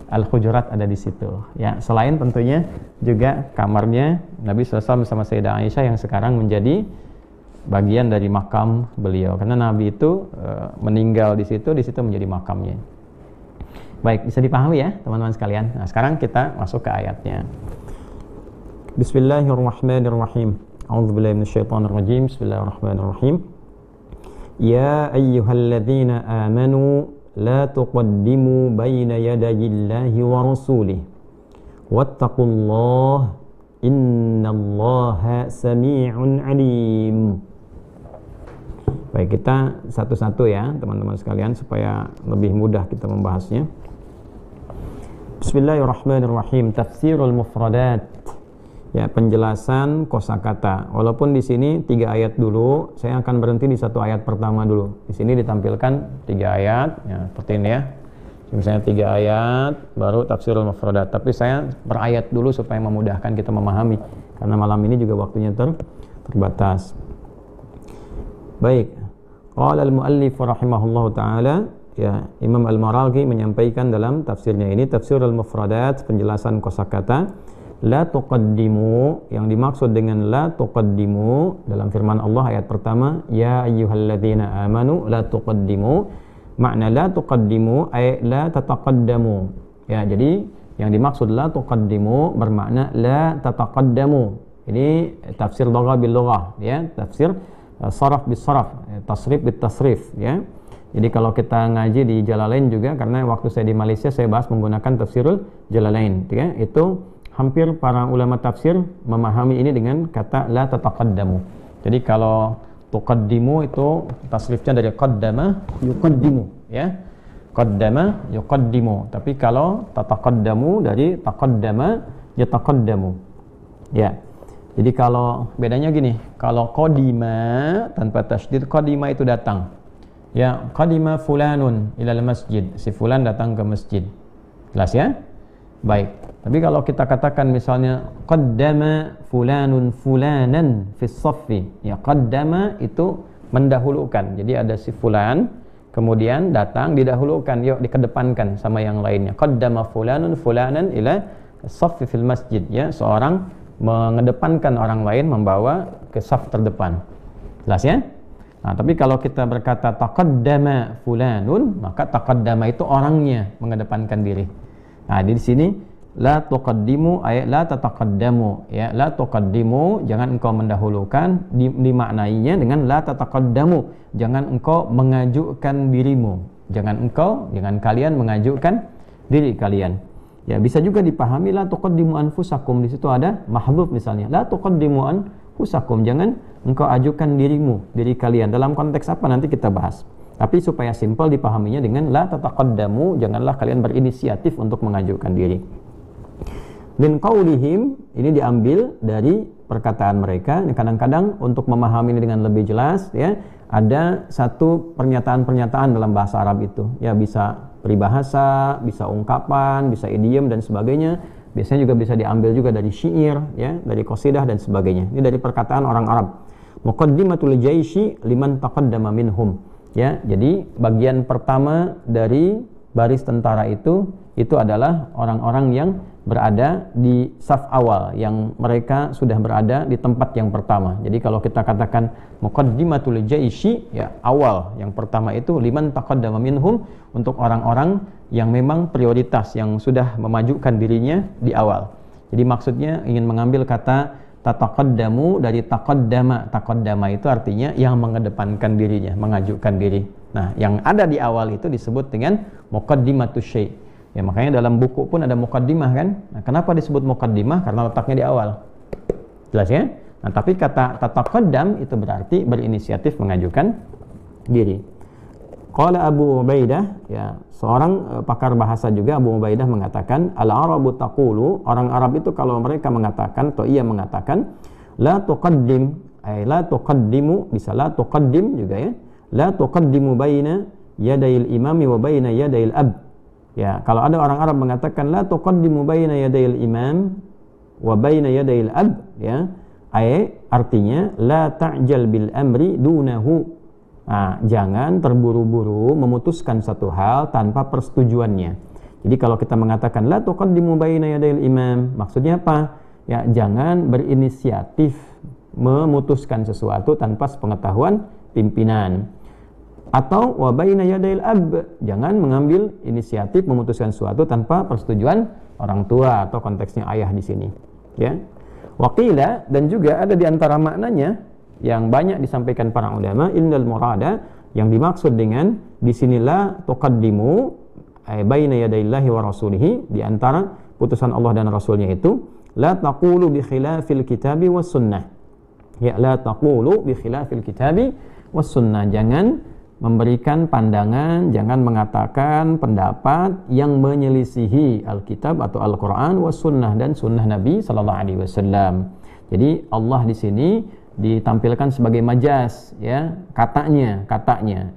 Al-Hujurat ada di situ ya. Selain tentunya juga kamarnya Nabi SAW bersama Sayyidah Aisyah yang sekarang menjadi bagian dari makam beliau, karena Nabi itu meninggal di situ menjadi makamnya. Baik, bisa dipahami ya teman-teman sekalian. Nah sekarang kita masuk ke ayatnya. Bismillahirrahmanirrahim. A'udzubillahi minasyaitonirrajim. Bismillahirrahmanirrahim. Ya ayyuhalladzina amanu la tuqaddimu baina yadayillahi wa rasulih wattaqullaha innallaha sami'un alim. Baik, kita satu-satu ya teman-teman sekalian supaya lebih mudah kita membahasnya. Bismillahirrahmanirrahim. Tafsirul mufradat. Ya, penjelasan kosakata. Walaupun di sini 3 ayat dulu, saya akan berhenti di 1 ayat pertama dulu. Di sini ditampilkan 3 ayat, ya seperti ini ya. Misalnya 3 ayat, baru tafsirul mufradat. Tapi saya per ayat dulu supaya memudahkan kita memahami. Karena malam ini juga waktunya terbatas. Baik. Qala al-muallif rahimahullahu taala, ya Imam Al-Maraghi menyampaikan dalam tafsirnya ini tafsirul mufradat, penjelasan kosakata. La tuqaddimu, yang dimaksud dengan la tuqaddimu dalam firman Allah ayat pertama, ya ayyuhalladzina amanu la tuqaddimu. Makna la tuqaddimu ay la tataqaddamu. Ya, jadi yang dimaksud la tuqaddimu bermakna la tataqaddamu. Ini tafsir lugha bil lugha, ya, tafsir saraf bis saraf, tasrif bit tasrif, ya. Jadi kalau kita ngaji di Jalalain juga, karena waktu saya di Malaysia saya bahas menggunakan tafsirul Jalalain, ya, itu hampir para ulama tafsir memahami ini dengan kata la tataqaddamu. Jadi kalau tuqaddimu itu tasrifnya dari qaddama yuqaddimu, ya. Qaddama yuqaddimu. Tapi kalau tataqaddamu dari taqaddama yataqaddamu. Ya. Jadi kalau bedanya gini, kalau qadima tanpa tasydid, qadima itu datang. Ya, qadima fulanun ilal masjid. Si fulan datang ke masjid. Jelas ya? Baik. Tapi kalau kita katakan misalnya qaddama fulanun fulanan fis saffi, ya qaddama itu mendahulukan. Jadi ada si fulan kemudian datang didahulukan, yuk dikedepankan sama yang lainnya. Qaddama fulanun fulanan ila saffi fil masjid, ya, seorang mengedepankan orang lain membawa ke saf terdepan. Jelas ya? Nah, tapi kalau kita berkata taqaddama fulanun, maka taqaddama itu orangnya mengedepankan diri. Nah, di sini la tuqaddimu ay la tataqaddamu, ya, la tuqaddimu jangan engkau mendahulukan, dimaknainya dengan la tataqaddamu, jangan engkau mengajukan dirimu, jangan kalian mengajukan diri kalian. Ya, bisa juga dipahami la tuqaddimu anfusakum, di situ ada mahdhuf misalnya, la tuqaddimu anfusakum, jangan engkau ajukan diri kalian. Dalam konteks apa nanti kita bahas. Tapi supaya simpel dipahaminya dengan la tataqaddamu, janganlah kalian berinisiatif untuk mengajukan diri. Min qaulihim, ini diambil dari perkataan mereka. Kadang-kadang untuk memahami ini dengan lebih jelas, ya, ada satu pernyataan-pernyataan dalam bahasa Arab itu, ya, bisa peribahasa, bisa ungkapan, bisa idiom dan sebagainya. Biasanya juga bisa diambil juga dari syair, ya, dari qasidah dan sebagainya. Ini dari perkataan orang Arab. Muqaddimatul jaisyi liman taqaddama minhum. Ya, jadi bagian pertama dari baris tentara itu adalah orang-orang yang berada di saf awal, yang mereka sudah berada di tempat yang pertama. Jadi kalau kita katakan muqaddimatul jaisyi, ya, awal yang pertama itu liman taqaddama minhum, untuk orang-orang yang memang prioritas, yang sudah memajukan dirinya di awal. Jadi maksudnya ingin mengambil kata tataqaddamu dari taqaddama. Taqaddama itu artinya yang mengedepankan dirinya, mengajukan diri. Nah, yang ada di awal itu disebut dengan muqaddimatus syai'. Ya, makanya dalam buku pun ada muqaddimah kan. Nah, kenapa disebut muqaddimah? Karena letaknya di awal. Jelas ya? Nah, tapi kata tataqaddam itu berarti berinisiatif mengajukan diri. Qala Abu Ubaidah, ya, seorang pakar bahasa juga, Abu Ubaidah mengatakan, al-arabu taqulu, orang Arab itu kalau mereka mengatakan atau ia mengatakan la tuqaddim, ay la tuqaddimu, bisa la tuqaddim juga, ya. La tuqaddimu baina yadayil imami wa baina yadayil ab. Ya, kalau ada orang Arab mengatakan la tuqaddimu baina yadayil imam wa baina yadayil ab, ya, ay artinya la ta'jal bil amri dunahu. Nah, jangan terburu-buru memutuskan satu hal tanpa persetujuannya. Jadi kalau kita mengatakan la tuqaddimu baina yadayil imam, maksudnya apa? Ya, jangan berinisiatif memutuskan sesuatu tanpa sepengetahuan pimpinan. Atau wa baina yadayil ab, jangan mengambil inisiatif memutuskan sesuatu tanpa persetujuan orang tua atau konteksnya ayah di sini, ya. Waqila, dan juga ada di antara maknanya yang banyak disampaikan para ulama, innal murada, yang dimaksud dengan di sinilah tuqaddimu baina yadayillahi wa rasulihi, di antara putusan Allah dan Rasulnya itu la taqulu bi khilafil kitabi was sunnah. Ya, la taqulu bi khilafil kitabi was sunnah. Jangan memberikan pandangan, jangan mengatakan pendapat yang menyelisihi Alkitab atau Al-Quran was sunnah dan sunnah Nabi Sallallahu Alaihi Wasallam. Jadi Allah di sini ditampilkan sebagai majas, ya, katanya.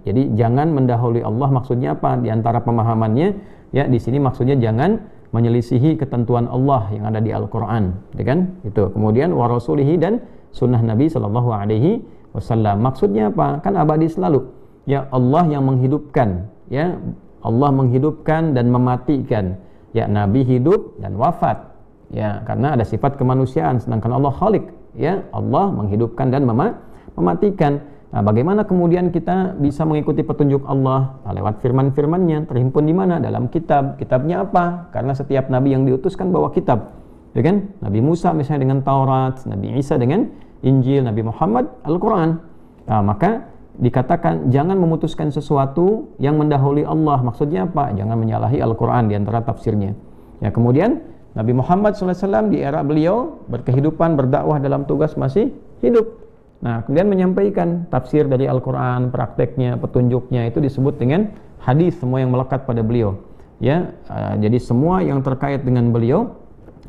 Jadi jangan mendahului Allah, maksudnya apa? Di antara pemahamannya, ya, di sini maksudnya jangan menyelisihi ketentuan Allah yang ada di Al-Quran, ya kan? Itu. Kemudian wa rasulihi dan sunnah Nabi Sallallahu Alaihi Wasallam. Maksudnya apa? Kan abadi selalu. Ya, Allah yang menghidupkan, ya, Allah menghidupkan dan mematikan. Ya, Nabi hidup dan wafat. Ya, karena ada sifat kemanusiaan, sedangkan Allah Khalik, ya, Allah menghidupkan dan mematikan. Nah, bagaimana kemudian kita bisa mengikuti petunjuk Allah? Nah, lewat firman-firmannya, terhimpun di mana? Dalam kitab. Kitabnya apa? Karena setiap nabi yang diutuskan bawa kitab, ya kan? Nabi Musa misalnya dengan Taurat, Nabi Isa dengan Injil, Nabi Muhammad Al-Quran. Nah, maka dikatakan jangan memutuskan sesuatu yang mendahului Allah. Maksudnya apa? Jangan menyalahi Al-Quran di antara tafsirnya. Ya, kemudian Nabi Muhammad SAW di era beliau berkehidupan, berdakwah dalam tugas masih hidup. Nah, kemudian menyampaikan tafsir dari Al-Quran, prakteknya, petunjuknya, itu disebut dengan hadis, semua yang melekat pada beliau. Ya, jadi semua yang terkait dengan beliau,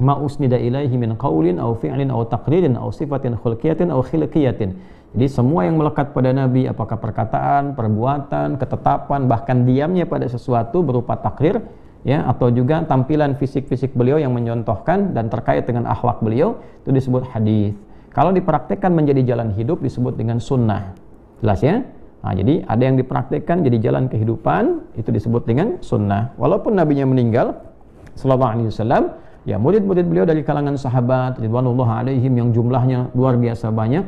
ma usnida ilaihi min qaulin aw fi'lin aw taqririn aw sifatin khulqiyatin aw khilqiyatin. Jadi semua yang melekat pada Nabi, apakah perkataan, perbuatan, ketetapan, bahkan diamnya pada sesuatu berupa takrir, ya, atau juga tampilan fisik-fisik beliau yang menyontohkan dan terkait dengan akhlak beliau, itu disebut hadis. Kalau dipraktekkan menjadi jalan hidup disebut dengan sunnah. Jelas ya? Nah, jadi ada yang dipraktekkan jadi jalan kehidupan, itu disebut dengan sunnah. Walaupun nabinya meninggal sallallahu alaihi wasallam, ya, murid-murid beliau dari kalangan sahabat ridwanullah alaihim yang jumlahnya luar biasa banyak,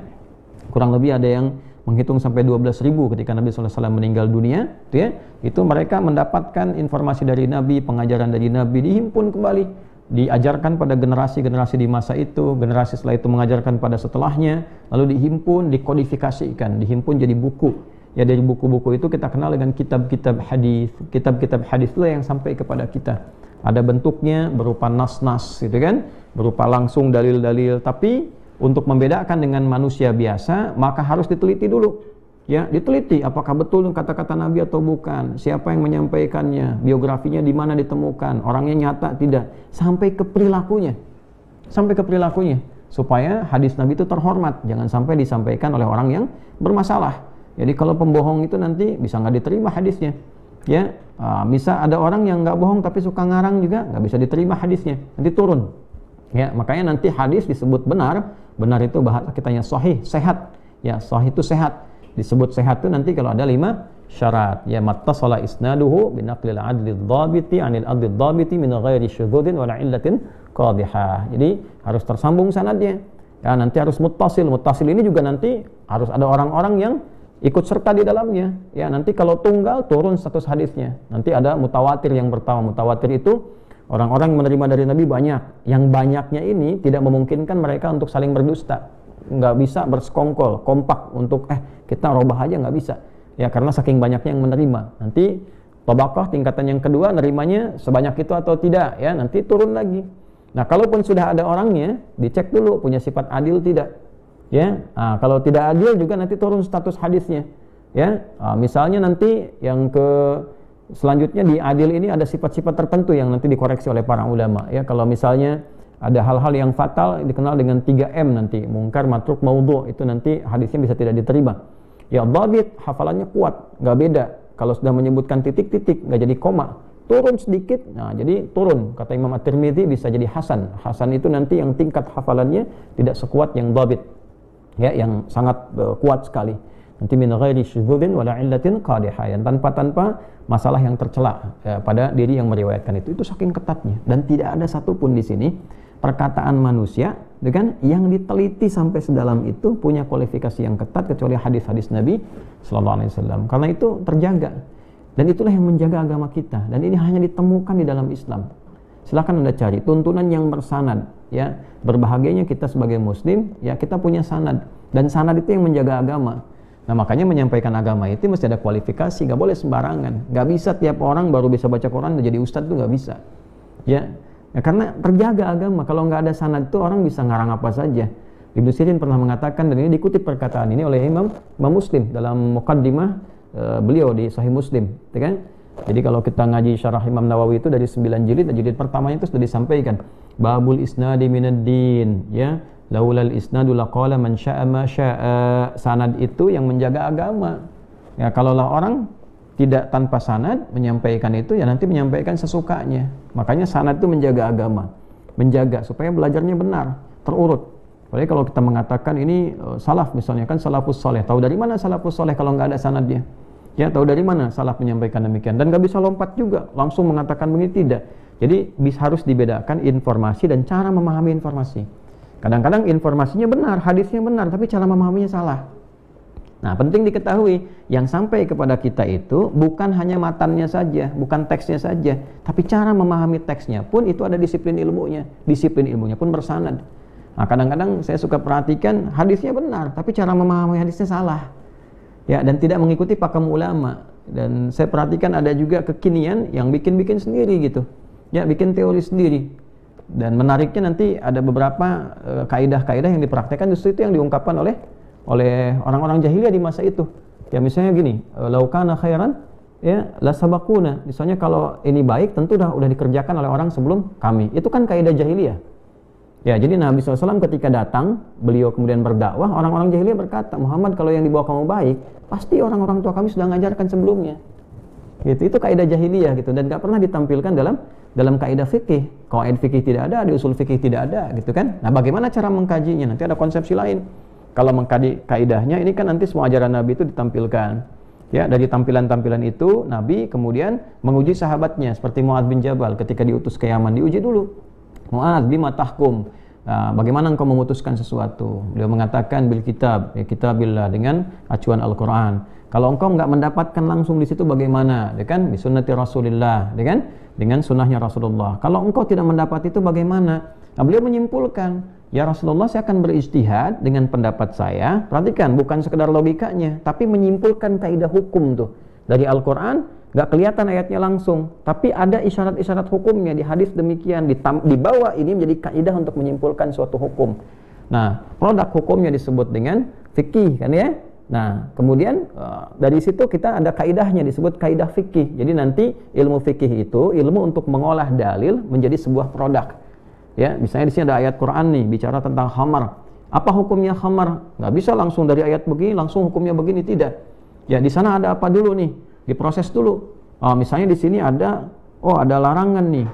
kurang lebih ada yang menghitung sampai 12.000 ketika Nabi SAW meninggal dunia, ya, itu mereka mendapatkan informasi dari Nabi, pengajaran dari Nabi, dihimpun kembali, diajarkan pada generasi-generasi di masa itu, generasi setelah itu mengajarkan pada setelahnya, lalu dihimpun, dikodifikasikan, dihimpun jadi buku. Ya, dari buku-buku itu kita kenal dengan kitab-kitab hadis. Kitab-kitab hadis itu yang sampai kepada kita. Ada bentuknya berupa nas-nas, gitu kan, berupa langsung dalil-dalil, tapi untuk membedakan dengan manusia biasa, maka harus diteliti dulu. Ya, diteliti apakah betul kata-kata Nabi atau bukan, siapa yang menyampaikannya, biografinya di mana ditemukan, orangnya nyata tidak, sampai ke perilakunya. Supaya hadis Nabi itu terhormat, jangan sampai disampaikan oleh orang yang bermasalah. Jadi kalau pembohong itu nanti bisa nggak diterima hadisnya. Ya, bisa ada orang yang nggak bohong tapi suka ngarang juga, nggak bisa diterima hadisnya, nanti turun. Ya, makanya nanti hadis disebut benar itu bahasa kitanya sahih, sehat. Ya, sahih itu sehat. Disebut sehat itu nanti kalau ada 5 syarat. Ya, mattasala isnaduhu binaqlil adli dhabiti 'anil adli dhabiti min ghairi syudzudin wala illatin qadhihah. Jadi harus tersambung sanadnya. Ya, nanti harus muttasil. Muttasil ini juga nanti harus ada orang-orang yang ikut serta di dalamnya. Ya, nanti kalau tunggal turun status hadisnya. Nanti ada mutawatir yang pertama. Mutawatir itu orang-orang yang menerima dari Nabi banyak. Yang banyaknya ini tidak memungkinkan mereka untuk saling berdusta. Nggak bisa bersekongkol, kompak untuk kita robah aja, nggak bisa. Ya, karena saking banyaknya yang menerima. Nanti tabaqah tingkatan yang kedua nerimanya sebanyak itu atau tidak, ya, nanti turun lagi. Nah, kalaupun sudah ada orangnya, dicek dulu punya sifat adil tidak. Ya, kalau tidak adil juga nanti turun status hadisnya. Ya, misalnya nanti yang selanjutnya di adil ini ada sifat-sifat tertentu yang nanti dikoreksi oleh para ulama. Ya, kalau misalnya ada hal-hal yang fatal dikenal dengan 3M nanti, mungkar, matruk, maudhu, itu nanti hadisnya bisa tidak diterima. Ya, dhabit, hafalannya kuat, nggak beda. Kalau sudah menyebutkan titik-titik, nggak jadi koma, turun sedikit, nah jadi turun. Kata Imam At-Tirmidzi bisa jadi hasan. Hasan itu nanti yang tingkat hafalannya tidak sekuat yang dhabit, ya, yang sangat kuat sekali. Nanti min ghairi syudzudin wala illatin qadhihah, yang tanpa masalah yang tercela pada diri yang meriwayatkan itu saking ketatnya. Dan tidak ada satupun di sini perkataan manusia dengan yang diteliti sampai sedalam itu punya kualifikasi yang ketat kecuali hadis-hadis Nabi sallallahu alaihi wasallam. Karena itu terjaga. Dan itulah yang menjaga agama kita. Dan ini hanya ditemukan di dalam Islam. Silakan Anda cari tuntunan yang bersanad, ya. Berbahagianya kita sebagai muslim, ya, kita punya sanad. Dan sanad itu yang menjaga agama. Nah, makanya menyampaikan agama itu mesti ada kualifikasi, nggak boleh sembarangan. Nggak bisa tiap orang baru bisa baca Quran dan jadi ustadz, itu nggak bisa. Ya, karena terjaga agama. Kalau nggak ada sanad itu orang bisa ngarang apa saja. Ibnu Sirin pernah mengatakan, dan ini dikutip perkataan ini oleh Imam Muslim dalam muqaddimah beliau di Sahih Muslim, ya kan? Jadi kalau kita ngaji syarah Imam Nawawi itu dari 9 jilid, dan jilid pertamanya itu sudah disampaikan babul isnadi minad din, ya, laulal isnadu laqala man syaa ma syaa. Sanad itu yang menjaga agama. Ya, kalaulah orang tidak tanpa sanad menyampaikan itu, ya nanti menyampaikan sesukanya. Makanya sanad itu menjaga agama, menjaga supaya belajarnya benar, terurut. Jadi kalau kita mengatakan ini salaf misalnya, kan salafus soleh, tahu dari mana salafus soleh kalau nggak ada sanadnya? Ya, tahu dari mana salaf menyampaikan demikian? Dan nggak bisa lompat juga langsung mengatakan begitu, tidak. Jadi harus dibedakan informasi dan cara memahami informasi. Kadang-kadang informasinya benar, hadisnya benar, tapi cara memahaminya salah. Nah, penting diketahui, yang sampai kepada kita itu bukan hanya matannya saja, bukan teksnya saja, tapi cara memahami teksnya pun itu ada disiplin ilmunya. Disiplin ilmunya pun bersanad. Nah, kadang-kadang saya suka perhatikan hadisnya benar, tapi cara memahami hadisnya salah. Ya, dan tidak mengikuti pakem ulama. Dan saya perhatikan ada juga kekinian yang bikin-bikin sendiri gitu. Ya, bikin teori sendiri. Dan menariknya nanti ada beberapa kaidah-kaidah yang dipraktekkan justru itu yang diungkapkan oleh orang-orang jahiliyah di masa itu. Ya, misalnya gini, laukana khairan ya la sabaquna. Misalnya kalau ini baik tentu udah dikerjakan oleh orang sebelum kami. Itu kan kaidah jahiliyah. Ya, jadi Nabi SAW ketika datang, beliau kemudian berdakwah, orang-orang jahiliyah berkata, Muhammad, kalau yang dibawa kamu baik, pasti orang-orang tua kami sudah mengajarkan sebelumnya. Gitu, itu kaidah jahiliyah gitu, dan nggak pernah ditampilkan dalam kaidah fikih. Qawaid fikih tidak ada, di usul fikih tidak ada, gitu kan? Nah, bagaimana cara mengkajinya? Nanti ada konsepsi lain. Kalau mengkaji kaidahnya, ini kan nanti semua ajaran Nabi itu ditampilkan. Ya, dari tampilan-tampilan itu, Nabi kemudian menguji sahabatnya, seperti Mu'adz bin Jabal ketika diutus ke Yaman, diuji dulu. Mu'adz bima tahkum, bagaimana engkau memutuskan sesuatu? Beliau mengatakan bil kitab, ya kitabillah, dengan acuan Al-Quran. Kalau engkau enggak mendapatkan langsung di situ bagaimana? Ya kan? Bi sunnati Rasulillah, ya kan? Dengan sunnahnya Rasulullah. Kalau engkau tidak mendapat itu bagaimana? Nah, beliau menyimpulkan, ya Rasulullah, saya akan berijtihad dengan pendapat saya. Perhatikan, bukan sekedar logikanya, tapi menyimpulkan kaidah hukum tuh dari Al-Quran. Nggak kelihatan ayatnya langsung, tapi ada isyarat-isyarat hukumnya di hadis demikian, dibawa ini menjadi kaidah untuk menyimpulkan suatu hukum. Nah, produk hukumnya disebut dengan fikih, kan ya? Nah, kemudian dari situ kita ada kaidahnya disebut kaidah fikih. Jadi nanti ilmu fikih itu ilmu untuk mengolah dalil menjadi sebuah produk. Ya, misalnya di sini ada ayat Quran nih bicara tentang khamar. Apa hukumnya khamar? Nggak bisa langsung dari ayat begini langsung hukumnya begini, tidak. Ya, di sana ada apa dulu nih? Diproses dulu. Misalnya di sini ada larangan nih,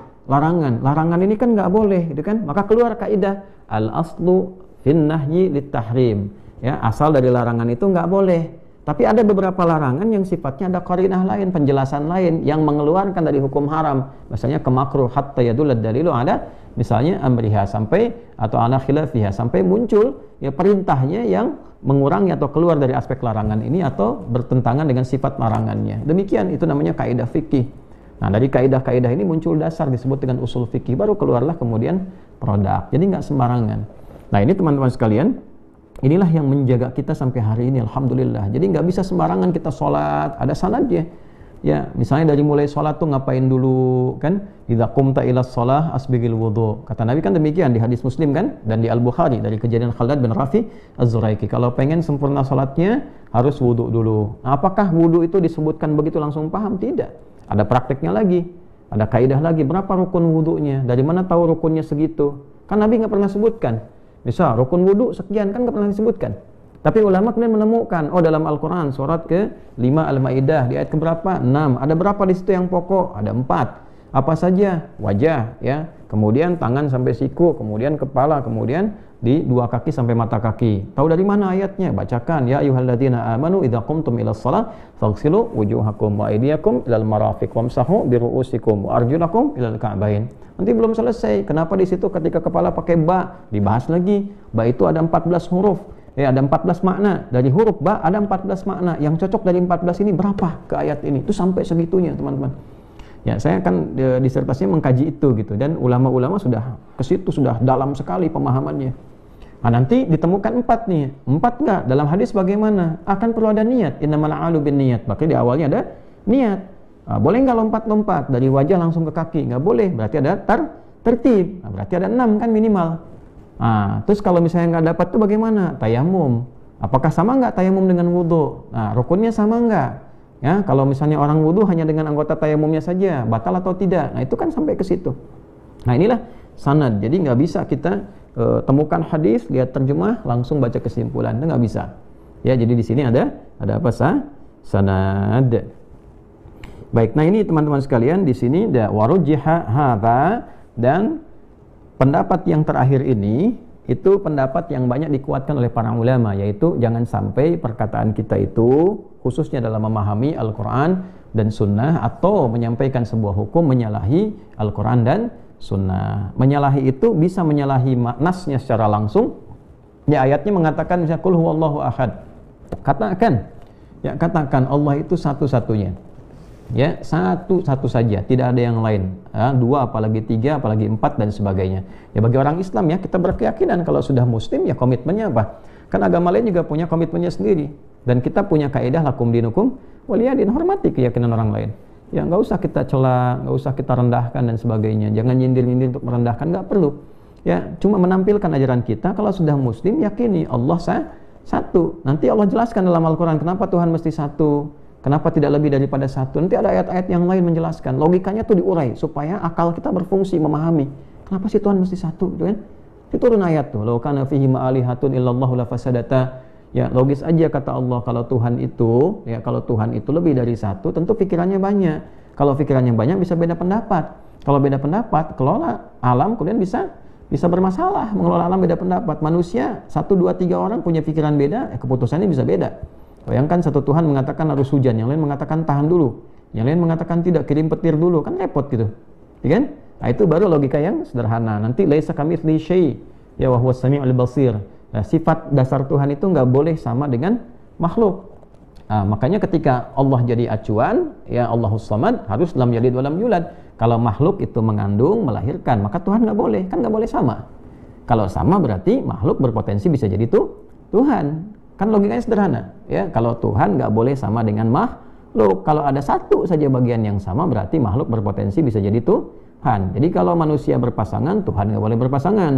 larangan ini kan nggak boleh, gitu kan? Maka keluar kaidah al aslu fin nahyi lit tahrim. Ya, asal dari larangan itu nggak boleh. Tapi ada beberapa larangan yang sifatnya ada qarinah lain, penjelasan lain yang mengeluarkan dari hukum haram. Misalnya kemakruh hatta yadullad dalilu ada, misalnya amriha sampai atau ala khilafiha sampai muncul ya perintahnya yang mengurangi atau keluar dari aspek larangan ini atau bertentangan dengan sifat larangannya. Demikian, itu namanya kaidah fikih. Nah, dari kaidah-kaidah ini muncul dasar disebut dengan usul fikih, baru keluarlah kemudian produk. Jadi nggak sembarangan. Nah, ini teman-teman sekalian, inilah yang menjaga kita sampai hari ini, alhamdulillah. Jadi nggak bisa sembarangan kita sholat, ada sanadnya. Ya, misalnya dari mulai sholat tuh ngapain dulu, kan? Idza qumta ila shalah asbigil wudu. Kata Nabi kan demikian di hadis Muslim kan, dan di Al-Bukhari dari kejadian Khalid bin Rafi Az-Zuraiki. Kalau pengen sempurna sholatnya harus wudu dulu. Nah, apakah wudu itu disebutkan begitu langsung paham? Tidak. Ada prakteknya lagi, ada kaidah lagi. Berapa rukun wudunya? Dari mana tahu rukunnya segitu? Kan Nabi nggak pernah sebutkan. Misal rukun wudu sekian, kan nggak pernah disebutkan. Tapi ulama kemudian menemukan, dalam Al-Quran surat ke-5 Al-Maidah di ayat ke-berapa? 6. Ada berapa di situ yang pokok? Ada 4. Apa saja? Wajah, ya. Kemudian tangan sampai siku, kemudian kepala, kemudian di 2 kaki sampai mata kaki. Tahu dari mana ayatnya? Bacakan, ya ayyuhalladzina amanu idza qumtum ilas shalah faghsilu wujuhakum wa aydiyakum ilal marafiq wamsahu biru'usikum wa arjulakum ilal ka'bain. Nanti belum selesai. Kenapa di situ ketika kepala pakai ba? Dibahas lagi. Ba itu ada 14 huruf. Ya, ada 14 makna. Dari huruf ba ada 14 makna. Yang cocok dari 14 ini berapa ke ayat ini? Itu sampai segitunya, teman-teman. Ya, saya kan disertasinya mengkaji itu gitu, dan ulama-ulama sudah ke situ, sudah dalam sekali pemahamannya. Nah, nanti ditemukan 4 nih. 4 enggak? Dalam hadis bagaimana? Akan perlu ada niat. Innamal a'malu binniyat. Maka di awalnya ada niat. Boleh nggak lompat-lompat dari wajah langsung ke kaki? Nggak boleh. Berarti ada tertib. Berarti ada 6 kan minimal. Nah, terus kalau misalnya nggak dapat tuh bagaimana? Tayamum. Apakah sama nggak tayamum dengan wudhu? Nah, rukunnya sama nggak? Ya, kalau misalnya orang wudhu hanya dengan anggota tayamumnya saja, batal atau tidak? Nah, itu kan sampai ke situ. Nah, inilah sanad. Jadi nggak bisa kita temukan hadis, lihat terjemah, langsung baca kesimpulan. Itu nggak bisa. Ya, jadi di sini ada apa sanad. Baik, nah ini teman-teman sekalian, di sini ada warujjiha hadza, dan pendapat yang terakhir ini itu pendapat yang banyak dikuatkan oleh para ulama, yaitu jangan sampai perkataan kita itu khususnya dalam memahami Al-Quran dan Sunnah atau menyampaikan sebuah hukum menyalahi Al-Quran dan Sunnah. Menyalahi itu bisa menyalahi nasnya secara langsung. Ya, ayatnya mengatakan misalnya qul huwallahu ahad. Katakan Allah itu satu-satunya. Ya, satu saja, tidak ada yang lain. Dua, apalagi tiga, apalagi empat, dan sebagainya. Ya, bagi orang Islam ya, kita berkeyakinan kalau sudah Muslim ya komitmennya apa? Kan agama lain juga punya komitmennya sendiri. Dan kita punya kaidah lakum dinukum waliyadin, hormati keyakinan orang lain. Ya, nggak usah kita cela, nggak usah kita rendahkan dan sebagainya. Jangan nyindir-nyindir untuk merendahkan, nggak perlu. Ya, cuma menampilkan ajaran kita. Kalau sudah Muslim, yakini Allah satu. Nanti Allah jelaskan dalam Al-Quran kenapa Tuhan mesti satu. Kenapa tidak lebih daripada satu? Nanti ada ayat-ayat yang lain menjelaskan. Logikanya tuh diurai supaya akal kita berfungsi memahami. Kenapa sih Tuhan mesti satu? Gitu kan? Itu turun ayat tuh. Law kana fihi ma'alihatun illallahu lafasadata. Ya, logis aja kata Allah kalau Tuhan itu lebih dari satu, tentu pikirannya banyak. Kalau pikirannya banyak bisa beda pendapat. Kalau beda pendapat, kelola alam kemudian bisa bermasalah. Mengelola alam beda pendapat. Manusia 1, 2, 3 orang punya pikiran beda, keputusannya bisa beda. Bayangkan satu Tuhan mengatakan harus hujan, yang lain mengatakan tahan dulu, yang lain mengatakan tidak, kirim petir dulu, kan repot gitu, ya kan? Nah, itu baru logika yang sederhana. Nanti laisa kamitslihi syai' ya wa huwas sami'ul basir. Nah, sifat dasar Tuhan itu nggak boleh sama dengan makhluk. Nah, makanya ketika Allah jadi acuan, ya Allahus Samad, harus lam yalid wa lam yulad. Kalau makhluk itu mengandung, melahirkan, maka Tuhan nggak boleh, kan nggak boleh sama. Kalau sama berarti makhluk berpotensi bisa jadi Tuhan. Kan logikanya sederhana, ya. Kalau Tuhan nggak boleh sama dengan makhluk. Kalau ada satu saja bagian yang sama, berarti makhluk berpotensi bisa jadi Tuhan. Jadi kalau manusia berpasangan, Tuhan nggak boleh berpasangan.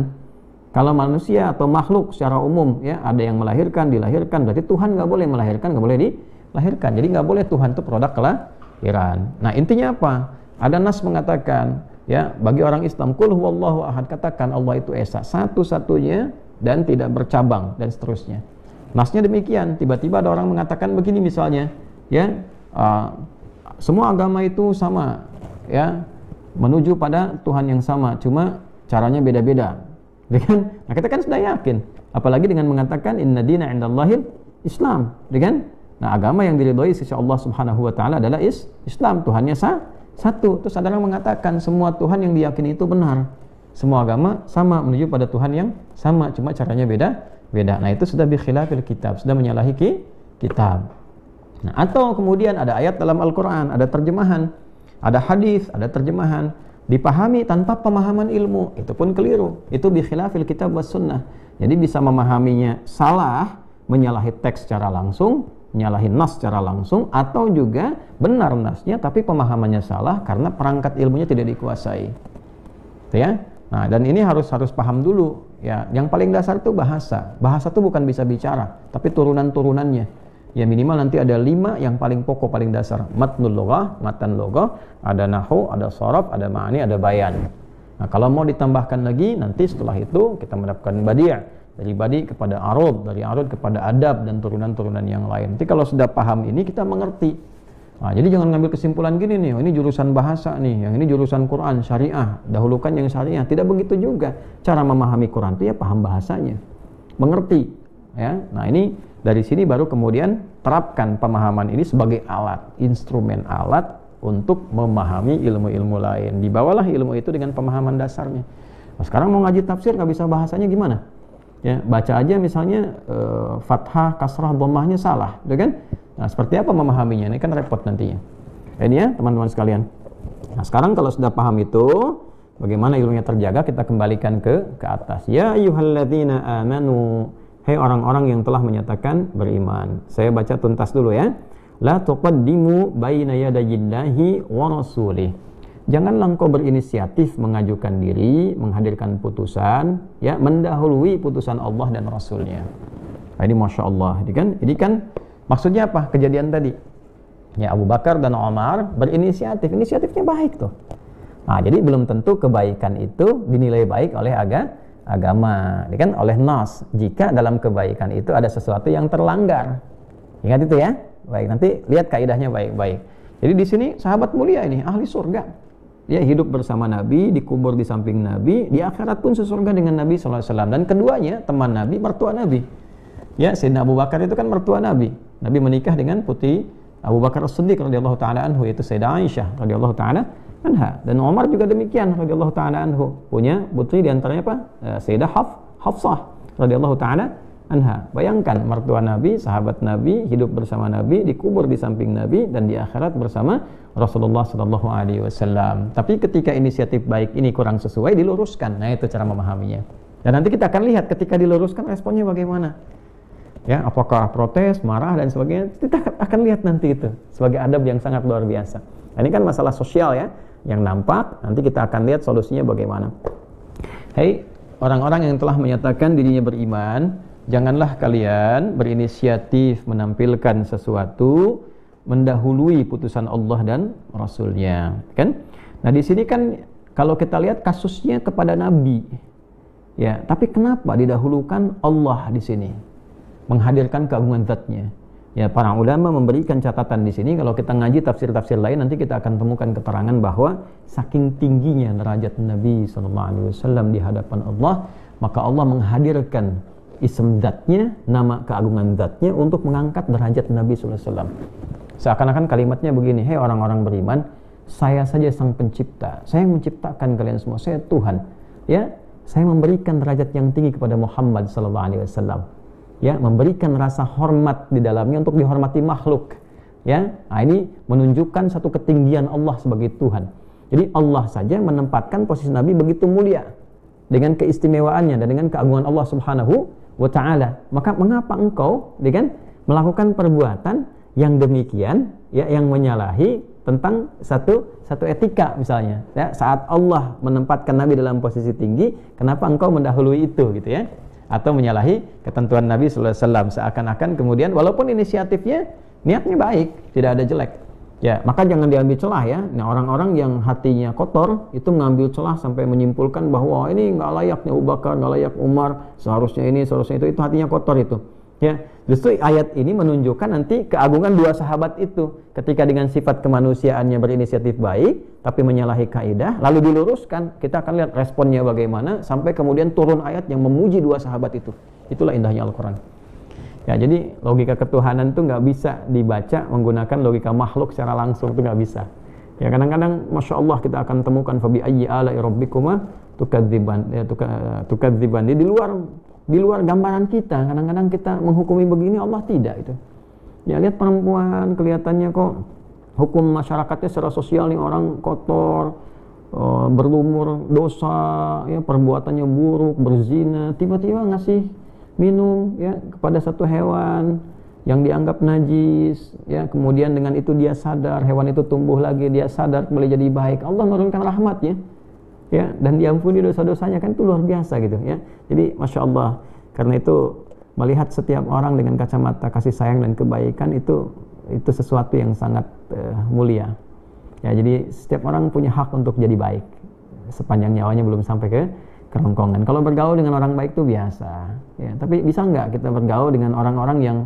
Kalau manusia atau makhluk secara umum, ya, ada yang melahirkan, dilahirkan, berarti Tuhan nggak boleh melahirkan, nggak boleh dilahirkan. Jadi nggak boleh Tuhan itu produk kelahiran. Nah, intinya apa? Ada nas mengatakan, ya, bagi orang Islam, qul huwallahu ahad, katakan Allah itu esa, satu-satunya dan tidak bercabang, dan seterusnya. Nasnya demikian. Tiba-tiba ada orang mengatakan begini misalnya, ya, semua agama itu sama, ya, menuju pada Tuhan yang sama, cuma caranya beda-beda, ya kan? Nah, kita kan sudah yakin, apalagi dengan mengatakan inna dina indallahil Islam, ya kan? Nah, agama yang diridhoi sisi Allah Subhanahu wa taala adalah Islam, Tuhannya satu. Terus ada orang mengatakan semua Tuhan yang diyakini itu benar, semua agama sama menuju pada Tuhan yang sama, cuma caranya beda. Nah, itu sudah bikhilafil kitab, sudah menyalahi kitab. Nah, atau kemudian ada ayat dalam Al-Quran, ada terjemahan, ada hadis, ada terjemahan, dipahami tanpa pemahaman ilmu, itu pun keliru. Itu bikhilafil kitab was sunnah. Jadi bisa memahaminya salah, menyalahi teks secara langsung, menyalahi nas secara langsung, atau juga benar nasnya tapi pemahamannya salah karena perangkat ilmunya tidak dikuasai. Ya. Nah, dan ini harus paham dulu, ya. Yang paling dasar itu bahasa. Bahasa itu bukan bisa bicara, tapi turunan-turunannya. Ya, minimal nanti ada 5 yang paling pokok, paling dasar. Matnul loghah, matan loghah, ada nahwu, ada sharaf, ada ma'ani, ada bayan. Nah, kalau mau ditambahkan lagi, nanti setelah itu kita mendapatkan badi'. Dari badi' kepada arud, dari arud kepada adab, dan turunan-turunan yang lain. Nanti kalau sudah paham ini, kita mengerti. Nah, jadi jangan ngambil kesimpulan gini nih, oh, ini jurusan bahasa nih, yang ini jurusan Quran, syariah, dahulukan yang syariah. Tidak begitu juga. Cara memahami Quran itu ya paham bahasanya, mengerti. Ya. Nah, ini dari sini baru kemudian terapkan pemahaman ini sebagai alat, instrumen alat untuk memahami ilmu-ilmu lain. Dibawalah ilmu itu dengan pemahaman dasarnya. Nah, sekarang mau ngaji tafsir nggak bisa bahasanya gimana? Ya, baca aja misalnya fathah, kasrah, dhammahnya salah, ya kan? Nah, seperti apa memahaminya? Ini kan repot nantinya. Ini ya, teman-teman sekalian. Nah, sekarang kalau sudah paham itu, bagaimana ilmunya terjaga, kita kembalikan ke atas. Ya ayyuhalladzina amanu, hai orang-orang yang telah menyatakan beriman. Saya baca tuntas dulu ya. La tuqaddimu baina yadayillahi wa rasulih. janganlah engkau berinisiatif mengajukan diri, menghadirkan putusan, ya, mendahului putusan Allah dan Rasulnya. Nah, ini Masya Allah. Ini kan maksudnya apa? Kejadian tadi. Ya, Abu Bakar dan Umar berinisiatif. Inisiatifnya baik tuh. Nah, jadi belum tentu kebaikan itu dinilai baik oleh agama. Ini kan oleh nas. Jika dalam kebaikan itu ada sesuatu yang terlanggar. Ingat itu ya. Baik, nanti lihat kaidahnya baik-baik. Jadi di sini sahabat mulia ini, ahli surga. Dia hidup bersama Nabi, dikubur di samping Nabi, di akhirat pun sesurga dengan Nabi SAW. Dan keduanya, teman Nabi, mertua Nabi. Ya, Sayyidina Abu Bakar itu kan mertua Nabi. Nabi menikah dengan putri Abu Bakar As-Siddiq radhiyallahu taala anhu, yaitu Sayyidah Aisyah radhiyallahu taala anha. Dan Umar juga demikian radhiyallahu taala anhu. Punya putri di antaranya apa? Sayyidah Hafsah radhiyallahu taala anha. Bayangkan mertua Nabi, sahabat Nabi, hidup bersama Nabi, dikubur di samping Nabi, dan di akhirat bersama Rasulullah sallallahu alaihi wasallam. Tapi ketika inisiatif baik ini kurang sesuai, diluruskan. Nah, itu cara memahaminya. Dan nanti kita akan lihat ketika diluruskan responnya bagaimana. Ya, apakah protes, marah dan sebagainya. Kita akan lihat nanti itu sebagai adab yang sangat luar biasa. Nah, ini kan masalah sosial ya, yang nampak. Nanti kita akan lihat solusinya bagaimana. Hei, orang-orang yang telah menyatakan dirinya beriman, janganlah kalian berinisiatif menampilkan sesuatu mendahului putusan Allah dan Rasulnya, kan? Nah, di sini kan kalau kita lihat kasusnya kepada Nabi, ya. Tapi kenapa didahulukan Allah di sini, menghadirkan keagungan zatnya? Ya, para ulama memberikan catatan di sini. Kalau kita ngaji tafsir-tafsir lain, nanti kita akan temukan keterangan bahwa saking tingginya derajat Nabi SAW di hadapan Allah, maka Allah menghadirkan ism zatnya, nama keagungan zatnya, untuk mengangkat derajat Nabi SAW. Seakan-akan kalimatnya begini, hei orang-orang beriman, saya saja sang pencipta, saya yang menciptakan kalian semua, saya Tuhan, ya, saya memberikan derajat yang tinggi kepada Muhammad SAW, ya, memberikan rasa hormat di dalamnya untuk dihormati makhluk, ya. Nah, ini menunjukkan satu ketinggian Allah sebagai Tuhan. Jadi Allah saja menempatkan posisi Nabi begitu mulia dengan keistimewaannya dan dengan keagungan Allah Subhanahu wa ta'ala. Maka mengapa engkau melakukan perbuatan yang demikian, ya, yang menyalahi tentang satu etika misalnya, ya, saat Allah menempatkan Nabi dalam posisi tinggi, kenapa engkau mendahului itu, gitu ya, atau menyalahi ketentuan Nabi SAW, seakan-akan kemudian walaupun inisiatifnya niatnya baik, tidak ada jelek, ya, maka jangan diambil celah ya. Nah, orang-orang yang hatinya kotor itu mengambil celah sampai menyimpulkan bahwa ini nggak layaknya Abu Bakar, nggak layak Umar, seharusnya ini, seharusnya itu hatinya kotor itu. Ya, justru ayat ini menunjukkan nanti keagungan dua sahabat itu ketika dengan sifat kemanusiaannya berinisiatif baik tapi menyalahi kaidah, lalu diluruskan. Kita akan lihat responnya bagaimana sampai kemudian turun ayat yang memuji dua sahabat itu. Itulah indahnya Al-Quran. Ya, jadi logika ketuhanan itu nggak bisa dibaca menggunakan logika makhluk secara langsung, itu nggak bisa. Ya, kadang-kadang Masya Allah kita akan temukan fabi ayyi ala'i rabbikuma tukadziban, ya, tukadziban. Di luar gambaran kita, kadang-kadang kita menghukumi begini, Allah tidak itu. Ya, lihat perempuan kelihatannya kok hukum masyarakatnya secara sosial nih orang kotor, berlumur dosa, ya, perbuatannya buruk, berzina, tiba-tiba ngasih minum, ya, kepada satu hewan yang dianggap najis, ya, kemudian dengan itu dia sadar, hewan itu tumbuh lagi, dia sadar kembali jadi baik. Allah menurunkan rahmatnya, ya, dan diampuni dosa-dosanya, kan itu luar biasa gitu ya. Jadi Masya Allah, karena itu melihat setiap orang dengan kacamata kasih sayang dan kebaikan itu sesuatu yang sangat mulia ya. Jadi setiap orang punya hak untuk jadi baik sepanjang nyawanya belum sampai ke kerongkongan. Kalau bergaul dengan orang baik itu biasa ya, tapi bisa nggak kita bergaul dengan orang-orang yang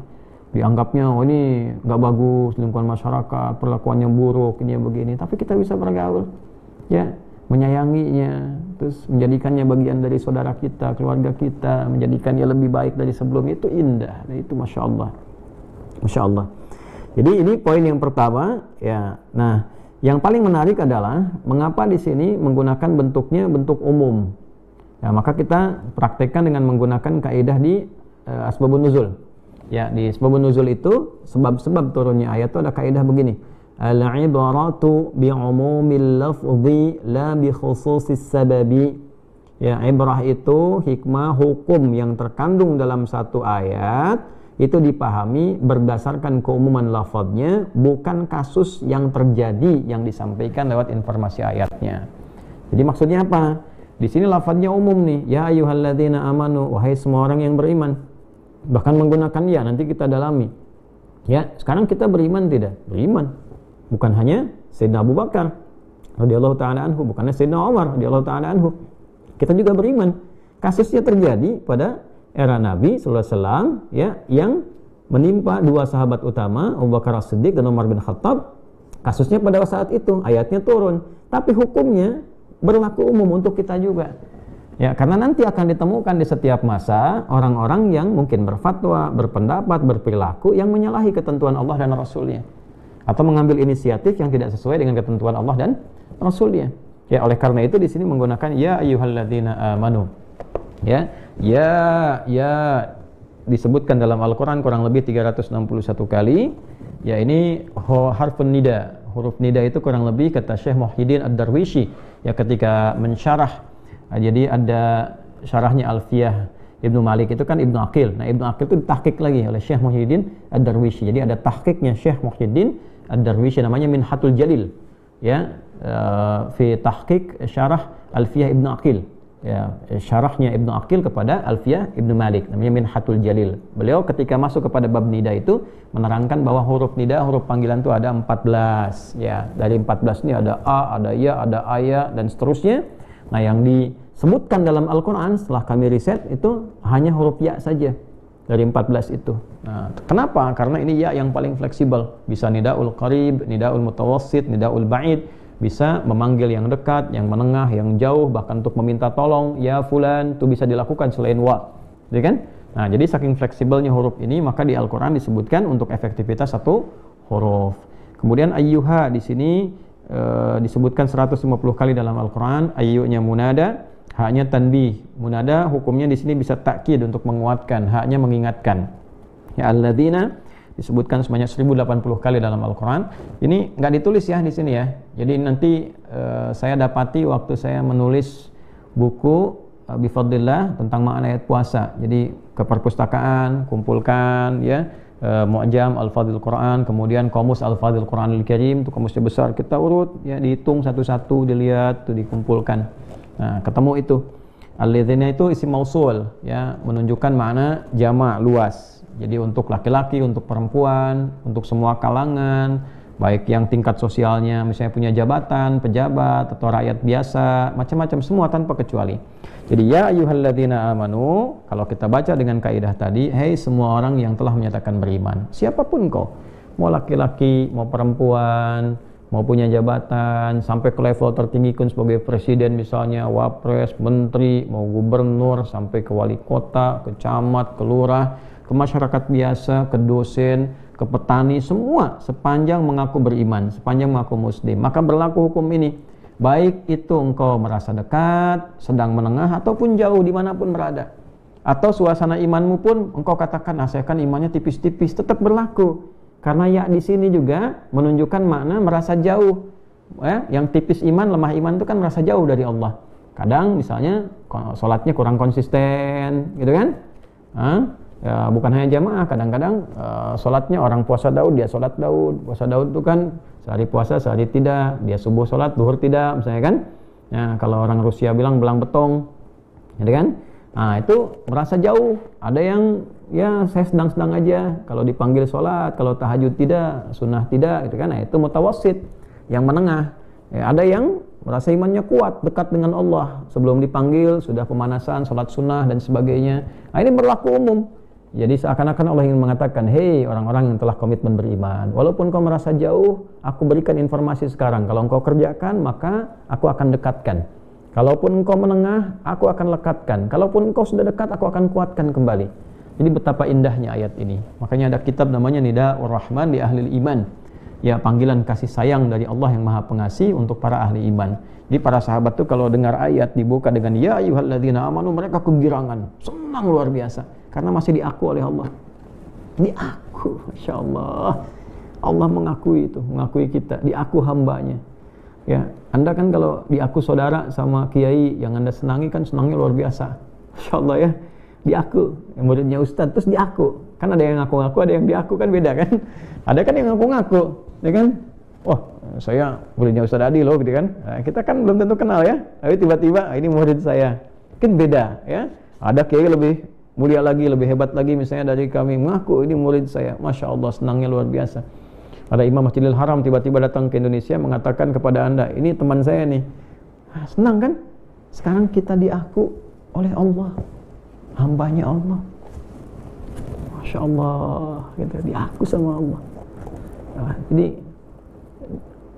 dianggapnya oh ini nggak bagus, lingkungan masyarakat, perlakuannya buruk, ini begini, tapi kita bisa bergaul ya, menyayanginya, terus menjadikannya bagian dari saudara kita, keluarga kita, menjadikannya lebih baik dari sebelumnya, itu indah. Nah, itu Masya Allah, Masya Allah. Jadi ini poin yang pertama ya. Nah, yang paling menarik adalah mengapa di sini menggunakan bentuknya bentuk umum. Ya, maka kita praktekkan dengan menggunakan kaidah di asbabun nuzul. Ya, di asbabun nuzul itu sebab-sebab turunnya ayat itu ada kaidah begini. Al-ibaratu bi'umumil lafzi la bi khususis sababi. Ya, ibrah itu hikmah hukum yang terkandung dalam satu ayat itu dipahami berdasarkan keumuman lafadznya, bukan kasus yang terjadi yang disampaikan lewat informasi ayatnya. Jadi maksudnya apa? Di sini lafadznya umum nih, ya ayyuhalladzina amanu, wahai semua orang yang beriman. Bahkan menggunakan ya, nanti kita dalami. Ya, sekarang kita beriman tidak? Beriman. Bukan hanya Sayyidina Abu Bakar radhiyallahu taala anhu, bukannya Sayyidina Umar radhiyallahu taala anhu. Kita juga beriman. Kasusnya terjadi pada era Nabi sallallahu alaihi wasallam, ya, yang menimpa dua sahabat utama, Abu Bakar As-Siddiq dan Umar bin Khattab. Kasusnya pada saat itu ayatnya turun, tapi hukumnya berlaku umum untuk kita juga. Ya, karena nanti akan ditemukan di setiap masa orang-orang yang mungkin berfatwa, berpendapat, berperilaku yang menyalahi ketentuan Allah dan Rasul-Nya, atau mengambil inisiatif yang tidak sesuai dengan ketentuan Allah dan Rasul-Nya. Ya, oleh karena itu di sini menggunakan ya ayyuhalladzina amanu. Ya disebutkan dalam Al-Qur'an kurang lebih 361 kali. Ya, ini harfun nida. Huruf nida itu kurang lebih, kata Syekh Muhyiddin Ad-Darwishi, ya, ketika mensyarah. Jadi ada syarahnya Alfiyah Ibnu Malik itu kan Ibnu Aqil. Nah, Ibnu Aqil itu ditahqiq lagi oleh Syekh Muhyiddin Ad-Darwishi. Jadi ada tahqiqnya Syekh Muhyiddin Ad-Darwishi, namanya Minhatul Jalil. Ya, fi tahqiq syarah Alfiyah Ibnu Aqil. Ya, syarahnya Ibnu Aqil kepada Alfiyah Ibnu Malik, namanya Minhatul Jalil. Beliau ketika masuk kepada bab nida itu menerangkan bahwa huruf nida, huruf panggilan itu ada 14. Ya, dari 14 ini ada a, ada ya, ada aya, dan seterusnya. Nah, yang disebutkan dalam Al-Quran setelah kami riset itu hanya huruf ya saja dari 14 itu. Nah, kenapa? Karena ini ya yang paling fleksibel. Bisa nidaul qarib, nidaul mutawassit, nidaul ba'id. Bisa memanggil yang dekat, yang menengah, yang jauh, bahkan untuk meminta tolong, ya fulan, itu bisa dilakukan selain wa. Ya kan? Nah, jadi saking fleksibelnya huruf ini, maka di Al-Quran disebutkan untuk efektivitas satu huruf. Kemudian ayyuha di sini disebutkan 150 kali dalam Al-Quran. Ayyunya munada, haknya tanbih. Munada hukumnya di sini bisa takkid untuk menguatkan, haknya mengingatkan. Ya alladzina disebutkan sebanyak 1080 kali dalam Al-Quran. Ini nggak ditulis ya di sini ya. Jadi nanti saya dapati waktu saya menulis buku bifadlillah tentang makna ayat puasa. Jadi ke perpustakaan, kumpulkan ya Mu'jam Al-Fadhil Quran, kemudian Qamus Al-Fadhil Quranil Karim, itu kamusnya besar, kita urut ya, dihitung satu-satu, dilihat, tuh dikumpulkan. Nah, ketemu itu. Alladzina itu isim mausul ya, menunjukkan makna jama' luas. Jadi untuk laki-laki, untuk perempuan, untuk semua kalangan, baik yang tingkat sosialnya misalnya punya jabatan, pejabat, atau rakyat biasa, macam-macam, semua tanpa kecuali. Jadi ya ayyuhalladzina amanu, kalau kita baca dengan kaidah tadi, hei semua orang yang telah menyatakan beriman, siapapun kau, mau laki-laki, mau perempuan, mau punya jabatan, sampai ke level tertinggi pun sebagai presiden misalnya, wapres, menteri, mau gubernur, sampai ke wali kota, ke camat, ke lurah, ke masyarakat biasa, ke dosen, ke petani, semua sepanjang mengaku beriman, sepanjang mengaku muslim, maka berlaku hukum ini. Baik itu engkau merasa dekat, sedang, menengah, ataupun jauh dimanapun berada. Atau suasana imanmu pun engkau katakan, nah saya kan imannya tipis-tipis, tetap berlaku. Karena ya di sini juga menunjukkan makna merasa jauh. Yang tipis iman, lemah iman itu kan merasa jauh dari Allah. Kadang misalnya sholatnya kurang konsisten, gitu kan? Ya, bukan hanya jamaah, kadang-kadang sholatnya orang puasa Daud, dia sholat Daud. Puasa Daud itu kan sehari puasa, sehari tidak. Dia subuh sholat, duhur tidak, misalnya kan. Nah, kalau orang Rusia bilang belang betong, gitu kan. Nah, itu merasa jauh. Ada yang ya saya sedang-sedang aja. Kalau dipanggil sholat, kalau tahajud tidak, sunnah tidak, gitu kan. Nah, itu mutawassit, yang menengah. Ya, ada yang merasa imannya kuat, dekat dengan Allah. Sebelum dipanggil, sudah pemanasan, sholat sunnah, dan sebagainya. Nah, ini berlaku umum. Jadi seakan-akan Allah ingin mengatakan, hei orang-orang yang telah komitmen beriman, walaupun kau merasa jauh, aku berikan informasi sekarang. Kalau engkau kerjakan, maka aku akan dekatkan. Kalaupun engkau menengah, aku akan lekatkan. Kalaupun engkau sudah dekat, aku akan kuatkan kembali. Jadi betapa indahnya ayat ini. Makanya ada kitab namanya Nida'ur Rahman di Ahlil Iman. Ya, panggilan kasih sayang dari Allah yang Maha Pengasih untuk para ahli iman. Jadi para sahabat tuh kalau dengar ayat dibuka dengan ya ayyuhalladzina amanu, mereka kegirangan, senang luar biasa. Karena masih diaku oleh Allah. Diaku, Masya Allah. Allah mengakui itu, mengakui kita, diaku hambanya. Ya, Anda kan kalau diaku saudara sama kiai yang Anda senangi kan senangnya luar biasa. Masya Allah ya, diaku. Yang muridnya Ustadz terus diaku. Kan ada yang ngaku-ngaku, ada yang diaku, kan beda kan. Ada kan yang ngaku-ngaku, ya kan. Oh, saya muridnya Ustaz Adi loh, gitu kan. Nah, kita kan belum tentu kenal ya, tapi tiba-tiba ini murid saya. Kan beda ya. Ada kiai lebih mulia lagi, lebih hebat lagi misalnya dari kami, mengaku ini murid saya. Masya Allah, senangnya luar biasa. Ada imam Masjidil Haram tiba-tiba datang ke Indonesia mengatakan kepada Anda, ini teman saya nih. Senang kan? Sekarang kita diaku oleh Allah, hambanya Allah. Masya Allah, gitu, diaku sama Allah. Nah, jadi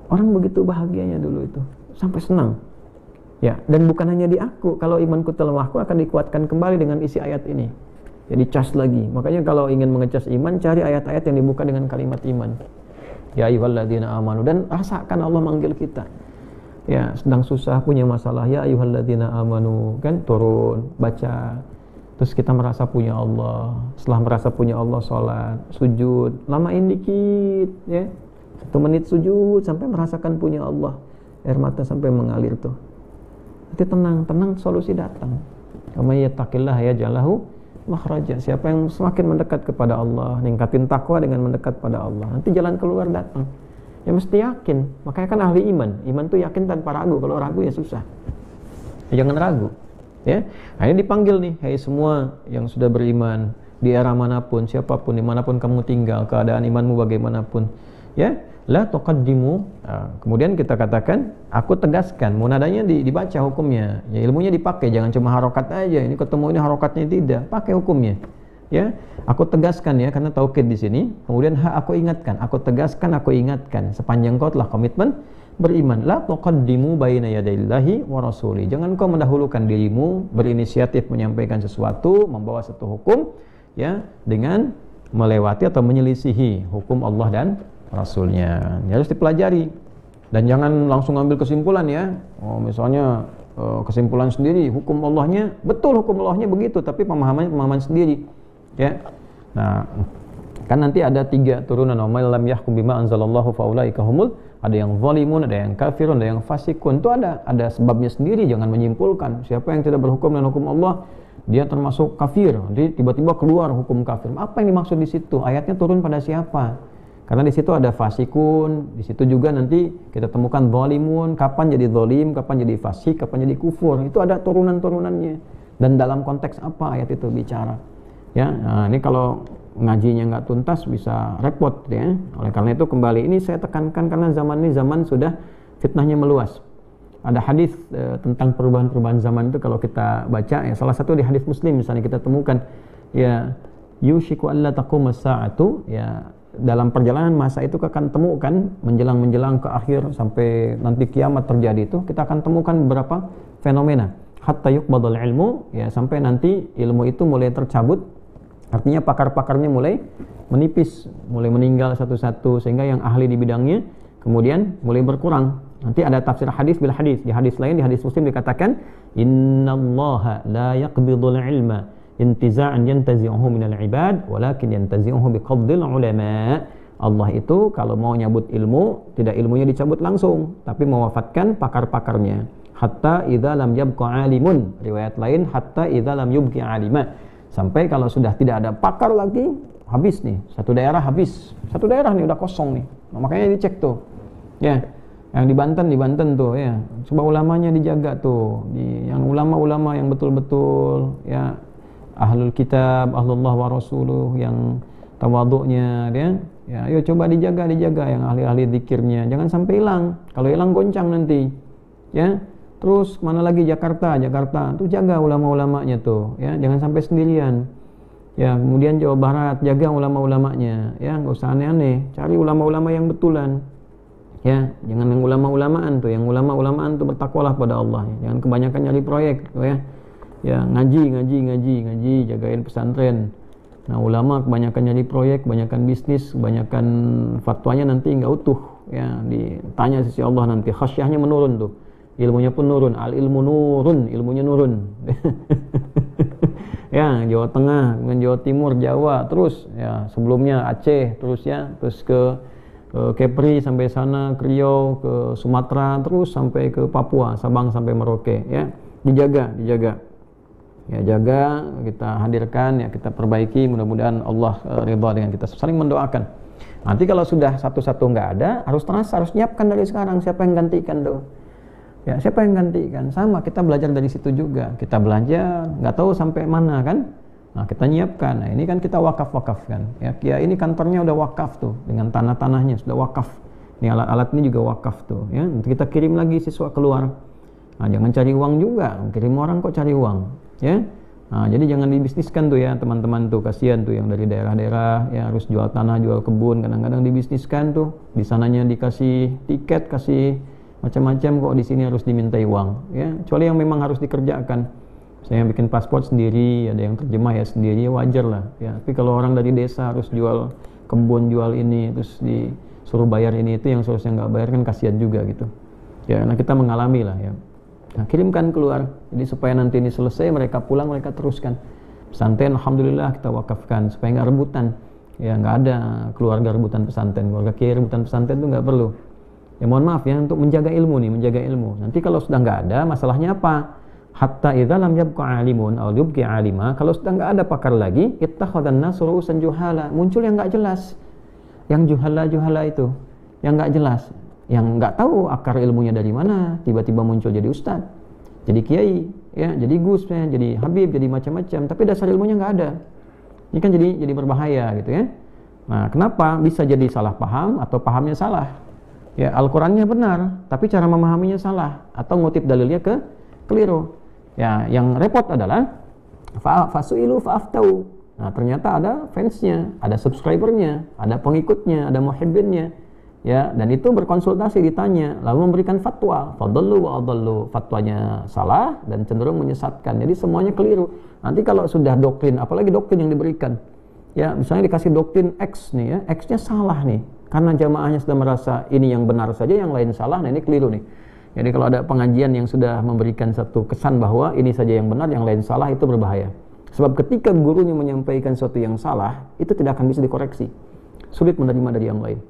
orang begitu bahagianya dulu itu, sampai senang. Ya, dan bukan hanya diaku, kalau imanku telah aku akan dikuatkan kembali dengan isi ayat ini. Jadi cas lagi. Makanya kalau ingin mengecas iman, cari ayat-ayat yang dibuka dengan kalimat iman. Ya ayyuhalladzina amanu, dan rasakan Allah manggil kita. Ya, sedang susah, punya masalah, ya ayyuhalladzina amanu, kan turun, baca. Terus kita merasa punya Allah. Setelah merasa punya Allah, sholat, sujud, lamain dikit, ya. 1 menit sujud sampai merasakan punya Allah. Air mata sampai mengalir tuh. Nanti tenang, solusi datang. Wa may yattaqillaha yaj'al lahu makhraja. Siapa yang semakin mendekat kepada Allah, ningkatin takwa dengan mendekat pada Allah, nanti jalan keluar datang. Ya mesti yakin. Makanya kan ahli iman. Iman tuh yakin tanpa ragu. Kalau ragu ya susah. Ya, jangan ragu. Ya. Nah, ini dipanggil nih, hai semua yang sudah beriman di era manapun, siapapun, dimanapun kamu tinggal, keadaan imanmu bagaimanapun. Ya, la tuqaddimu. Nah, kemudian kita katakan, aku tegaskan, munadanya dibaca hukumnya. Ya, ilmunya dipakai, jangan cuma harokat aja. Ini ketemu ini harokatnya tidak, pakai hukumnya. Ya, aku tegaskan ya, karena taukid di sini. Kemudian aku ingatkan, aku tegaskan, aku ingatkan. Sepanjang kau telah komitmen beriman, la tuqaddimu baina yadayillahi wa rasuli. Jangan kau mendahulukan dirimu berinisiatif menyampaikan sesuatu, membawa satu hukum, ya, dengan melewati atau menyelisihi hukum Allah dan Rasulnya. Ya, harus dipelajari dan jangan langsung ambil kesimpulan ya. Oh, misalnya kesimpulan sendiri, hukum Allahnya betul, hukum Allahnya begitu, tapi pemahaman sendiri. Ya, nah kan nanti ada 3 turunan. Wa may lam yahkum bima anzalallahu faulaika humul, ada yang zalimun, ada yang kafirun, ada yang fasikun. Itu ada sebabnya sendiri. Jangan menyimpulkan siapa yang tidak berhukum dengan hukum Allah dia termasuk kafir. Jadi tiba-tiba keluar hukum kafir. Apa yang dimaksud di situ? Ayatnya turun pada siapa? Karena di situ ada fasikun, di situ juga nanti kita temukan zalimun, kapan jadi zalim, kapan jadi fasik, kapan jadi kufur. Itu ada turunan-turunannya. Dan dalam konteks apa ayat itu bicara? Ya, nah ini kalau ngajinya nggak tuntas bisa repot ya. Oleh karena itu kembali ini saya tekankan karena zaman ini zaman sudah fitnahnya meluas. Ada hadis tentang perubahan-perubahan zaman itu kalau kita baca ya, salah satu di hadis Muslim misalnya kita temukan ya yushiku alla taqum as-sa'atu, ya dalam perjalanan masa itu akan temukan menjelang ke akhir sampai nanti kiamat terjadi itu kita akan temukan beberapa fenomena hatta yuqbadul ilmu, ya sampai nanti ilmu itu mulai tercabut. Artinya pakar-pakarnya mulai menipis, mulai meninggal satu-satu, sehingga yang ahli di bidangnya kemudian mulai berkurang. Nanti ada tafsir hadis bil hadis. Di hadis lain, di hadis Muslim dikatakan, innallaha la yaqbidul ilma intiza'an yantazi'uhu minal ibad, walakin yantazi'uhu biqabdil ulama. Allah itu kalau mau nyabut ilmu, tidak ilmunya dicabut langsung, tapi mewafatkan pakar-pakarnya. Hatta idza lam yabqa alimun. Riwayat lain, hatta idza lam yubqi alima. Sampai kalau sudah tidak ada pakar lagi, habis nih. Satu daerah habis. Satu daerah nih udah kosong nih. Nah, makanya dicek tuh. Ya. Yang di Banten tuh ya. Coba ulamanya dijaga tuh. Yang ulama-ulama yang betul-betul ya ahlul kitab, ahlullah wa rasuluh, yang tawaduknya ya. Ya, ayo coba dijaga yang ahli-ahli zikirnya. Jangan sampai hilang. Kalau hilang goncang nanti. Ya. Terus mana lagi Jakarta tuh jaga ulama-ulamanya tuh ya, jangan sampai sendirian ya. Kemudian Jawa Barat jaga ulama-ulamanya ya, nggak usah aneh-aneh, cari ulama-ulama yang betulan ya, jangan yang ulama-ulamaan tuh, yang ulama-ulamaan tuh bertakwalah pada Allah ya. Jangan kebanyakan nyari proyek tuh ya, ya ngaji, jagain pesantren. Nah ulama kebanyakan nyari proyek, kebanyakan bisnis, kebanyakan fatwanya nanti nggak utuh ya, ditanya sisi Allah nanti, khasyahnya menurun tuh. Ilmunya pun nurun, al-ilmu nurun, ilmunya nurun. Ya, Jawa Tengah, dengan Jawa Timur, Jawa, terus ya sebelumnya Aceh, terus ya, terus ke Kepri sampai sana, ke Riau, ke Sumatera, terus sampai ke Papua, Sabang sampai Merauke, ya. Dijaga. ya jaga, kita hadirkan, ya kita perbaiki, mudah-mudahan Allah ridha dengan kita, saling mendoakan. Nanti kalau sudah satu-satu nggak ada, harus nyiapkan dari sekarang siapa yang gantikan tuh. Ya, siapa yang gantikan? Sama, kita belajar dari situ juga. Kita belajar, nggak tahu sampai mana kan? Nah, kita nyiapkan. Nah, ini kan kita wakaf-wakafkan. Ya, ini kantornya udah wakaf tuh, dengan tanah-tanahnya sudah wakaf. Ini alat-alat ini juga wakaf tuh. Ya, nanti kita kirim lagi siswa keluar. Nah, jangan cari uang juga. Kirim orang kok cari uang. Ya. Nah, jadi jangan dibisniskan tuh ya teman-teman tuh, kasihan tuh yang dari daerah-daerah ya harus jual tanah, jual kebun, kadang-kadang dibisniskan tuh. Di sananya dikasih tiket, kasih macam-macam, kok di sini harus dimintai uang ya, kecuali yang memang harus dikerjakan. Saya bikin paspor sendiri, ada yang terjemah ya sendiri, wajar lah ya. Tapi kalau orang dari desa harus jual kebun, jual ini, terus disuruh bayar ini itu, yang seharusnya nggak bayar kan kasihan juga gitu ya. Nah, kita mengalami lah ya. Nah, kirimkan keluar, jadi supaya nanti ini selesai, mereka pulang, mereka teruskan pesantren. Alhamdulillah kita wakafkan supaya nggak rebutan ya, nggak ada keluarga rebutan pesantren, keluarga kiai rebutan pesantren itu nggak perlu. Ya mohon maaf ya, untuk menjaga ilmu nih, menjaga ilmu. Nanti kalau sudah nggak ada, masalahnya apa? Hatta idza lam yabqa alimun aw yubqi alima, kalau sudah nggak ada pakar lagi, ittakhadhan nasu ru'usan juhala, muncul yang nggak jelas, yang juhala itu, yang nggak jelas, yang nggak tahu akar ilmunya dari mana, tiba-tiba muncul jadi ustadz, jadi kiai, ya, jadi gus, ya, jadi habib, jadi macam-macam, tapi dasar ilmunya nggak ada. Ini kan jadi berbahaya gitu ya. Nah, kenapa? Bisa jadi salah paham atau pahamnya salah. Ya, Al-Qur'annya benar, tapi cara memahaminya salah, atau ngutip dalilnya keliru. Ya, yang repot adalah fasu'ilu fa'aftau. Nah, ternyata ada fansnya, ada subscribernya, ada pengikutnya, ada muhibbinnya. Ya, dan itu berkonsultasi, ditanya, lalu memberikan fatwa. Fadallu wa adallu. Fatwanya salah dan cenderung menyesatkan. Jadi semuanya keliru. Nanti kalau sudah doktrin, apalagi doktrin yang diberikan. Ya, misalnya dikasih doktrin X nih ya, X-nya salah nih. Karena jamaahnya sudah merasa ini yang benar saja, yang lain salah, nah ini keliru nih. Jadi kalau ada pengajian yang sudah memberikan satu kesan bahwa ini saja yang benar, yang lain salah, itu berbahaya. Sebab ketika gurunya menyampaikan sesuatu yang salah, itu tidak akan bisa dikoreksi. Sulit menerima dari yang lain.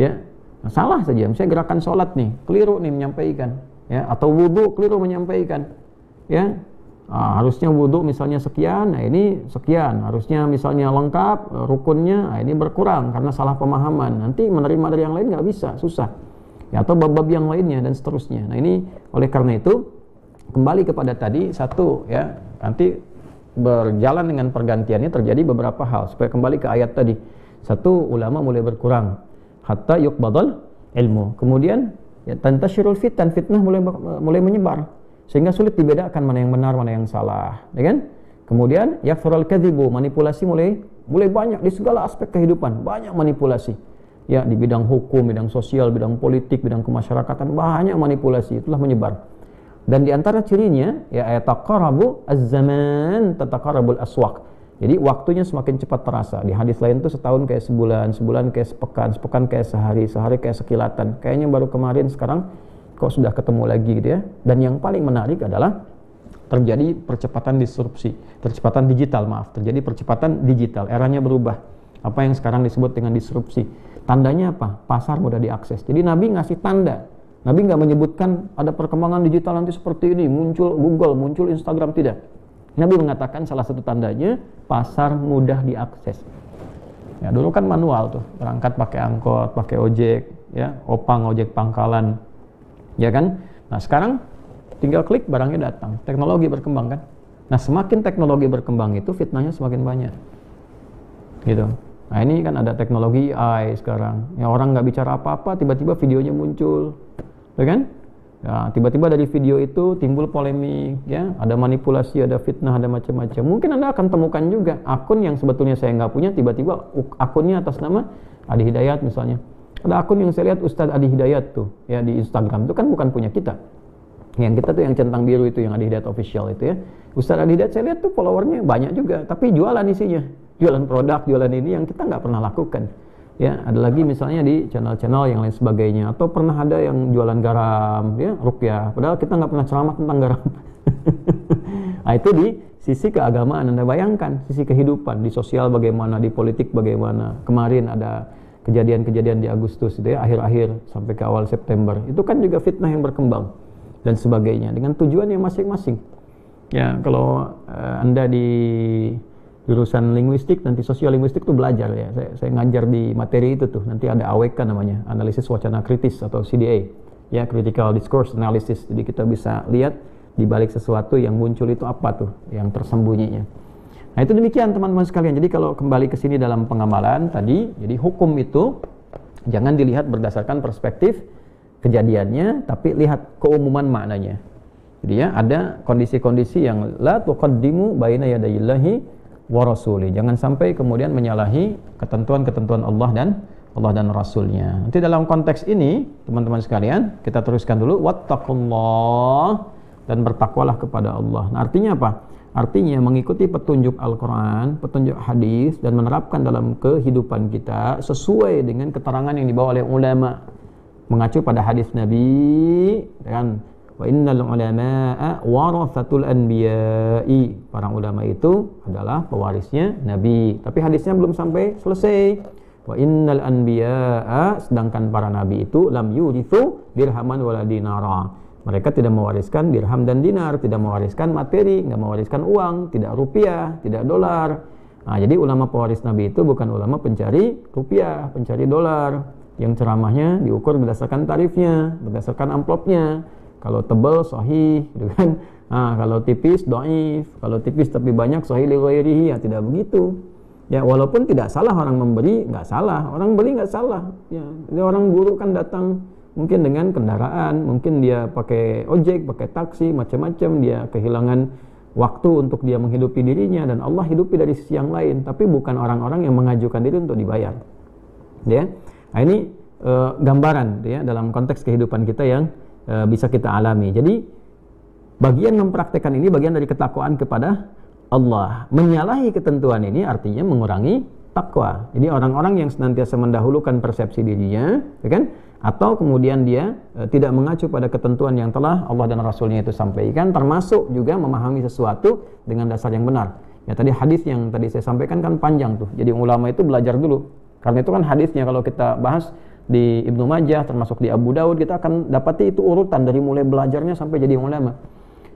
Ya, nah, salah saja. Misalnya gerakan sholat nih, keliru nih menyampaikan. Ya, atau wudu keliru menyampaikan. Ya, nah, harusnya wudu misalnya sekian, nah ini sekian. Harusnya misalnya lengkap, rukunnya, nah ini berkurang karena salah pemahaman. Nanti menerima dari yang lain nggak bisa, susah. Ya, atau bab-bab yang lainnya dan seterusnya. Nah ini oleh karena itu kembali kepada tadi satu ya, nanti berjalan dengan pergantiannya terjadi beberapa hal supaya kembali ke ayat tadi. Satu, ulama mulai berkurang hatta yuqbadal ilmu. Kemudian ya, tantashirul fitnah mulai menyebar sehingga sulit dibedakan mana yang benar, mana yang salah, ya kan? Kemudian yakthurul kadzibu, manipulasi mulai banyak di segala aspek kehidupan, banyak manipulasi. Ya, di bidang hukum, bidang sosial, bidang politik, bidang kemasyarakatan, banyak manipulasi, itulah menyebar. Dan di antara cirinya ya yataqarabu az-zaman tataqarabul aswaq. Jadi waktunya semakin cepat terasa. Di hadis lain tuh setahun kayak sebulan, sebulan kayak sepekan, sepekan kayak sehari, sehari kayak sekilatan. Kayaknya baru kemarin, sekarang kok sudah ketemu lagi gitu ya. Dan yang paling menarik adalah terjadi percepatan disrupsi, percepatan digital, terjadi percepatan digital, eranya berubah. Apa yang sekarang disebut dengan disrupsi. Tandanya apa? Pasar mudah diakses. Jadi Nabi ngasih tanda. Nabi nggak menyebutkan ada perkembangan digital nanti seperti ini, muncul Google, muncul Instagram, tidak. Nabi mengatakan salah satu tandanya pasar mudah diakses. Ya, dulu kan manual tuh, berangkat pakai angkot, pakai ojek, ya, opang ojek pangkalan, ya kan? Nah sekarang tinggal klik barangnya datang. Teknologi berkembang kan? Nah semakin teknologi berkembang itu fitnahnya semakin banyak, gitu. Nah ini kan ada teknologi AI sekarang. Ya orang nggak bicara apa-apa, tiba-tiba videonya muncul, ya kan? Ya, tiba-tiba dari video itu timbul polemik, ya, ada manipulasi, ada fitnah, ada macam-macam. Mungkin Anda akan temukan juga akun yang sebetulnya saya nggak punya, tiba-tiba akunnya atas nama Adi Hidayat misalnya. Ada akun yang saya lihat Ustadz Adi Hidayat tuh, ya di Instagram, itu kan bukan punya kita. Yang kita tuh yang centang biru itu, yang Adi Hidayat official itu ya. Ustadz Adi Hidayat saya lihat tuh followernya banyak juga, tapi jualan isinya, jualan produk, jualan ini yang kita nggak pernah lakukan. Ya, ada lagi misalnya di channel-channel yang lain sebagainya, atau pernah ada yang jualan garam, ya, ruqyah, padahal kita nggak pernah ceramah tentang garam. Nah itu di sisi keagamaan. Anda bayangkan sisi kehidupan, di sosial bagaimana, di politik bagaimana. Kemarin ada kejadian-kejadian di Agustus itu ya, akhir-akhir sampai ke awal September, itu kan juga fitnah yang berkembang dan sebagainya dengan tujuan yang masing-masing. Ya, kalau Anda di jurusan linguistik, nanti sosiolinguistik tuh belajar ya. Saya ngajar di materi itu tuh. Nanti ada AWK namanya, analisis wacana kritis atau CDA. Ya, critical discourse analysis. Jadi kita bisa lihat di balik sesuatu yang muncul itu apa tuh, yang tersembunyinya. Nah, itu demikian teman-teman sekalian. Jadi kalau kembali ke sini dalam pengamalan tadi, jadi hukum itu jangan dilihat berdasarkan perspektif kejadiannya, tapi lihat keumuman maknanya. Jadi ya, ada kondisi-kondisi yang la tuqaddimu baina yadayillahi wa rasuli. Jangan sampai kemudian menyalahi ketentuan-ketentuan Allah dan Rasulnya. Nanti dalam konteks ini, teman-teman sekalian, kita teruskan dulu wattaqullah, dan bertakwalah kepada Allah. Nah, artinya apa? Artinya mengikuti petunjuk Al-Quran, petunjuk hadis, dan menerapkan dalam kehidupan kita sesuai dengan keterangan yang dibawa oleh ulama. Mengacu pada hadis Nabi, kan? Wa innal ulama'a warathatul anbiya'i. Para ulama itu adalah pewarisnya Nabi. Tapi hadisnya belum sampai selesai. Wa innal anbiya'a, sedangkan para nabi itu lam yurithu dirhaman wala dinara. Mereka tidak mewariskan dirham dan dinar, tidak mewariskan materi, nggak mewariskan uang, tidak rupiah, tidak dolar. Nah, jadi ulama pewaris nabi itu bukan ulama pencari rupiah, pencari dolar, yang ceramahnya diukur berdasarkan tarifnya, berdasarkan amplopnya. Kalau tebal sahih, gitu kan. Nah, kalau tipis dhaif, kalau tipis tapi banyak sahih li ghairihi, ya tidak begitu. Ya, walaupun tidak salah orang memberi, nggak salah, orang beli nggak salah. Ya, jadi orang guru kan datang mungkin dengan kendaraan, mungkin dia pakai ojek, pakai taksi, macam-macam, dia kehilangan waktu untuk dia menghidupi dirinya, dan Allah hidupi dari sisi yang lain, tapi bukan orang-orang yang mengajukan diri untuk dibayar. Ya. Nah, ini gambaran ya dalam konteks kehidupan kita yang bisa kita alami. Jadi bagian mempraktekkan ini bagian dari ketakwaan kepada Allah. Menyalahi ketentuan ini artinya mengurangi takwa. Jadi orang-orang yang senantiasa mendahulukan persepsi dirinya, ya kan? Atau kemudian dia tidak mengacu pada ketentuan yang telah Allah dan Rasulnya itu sampaikan, termasuk juga memahami sesuatu dengan dasar yang benar. Ya, tadi hadis yang tadi saya sampaikan kan panjang tuh. Jadi ulama itu belajar dulu. Karena itu kan hadisnya kalau kita bahas di Ibnu Majah, termasuk di Abu Daud, kita akan dapati itu urutan dari mulai belajarnya sampai jadi ulama.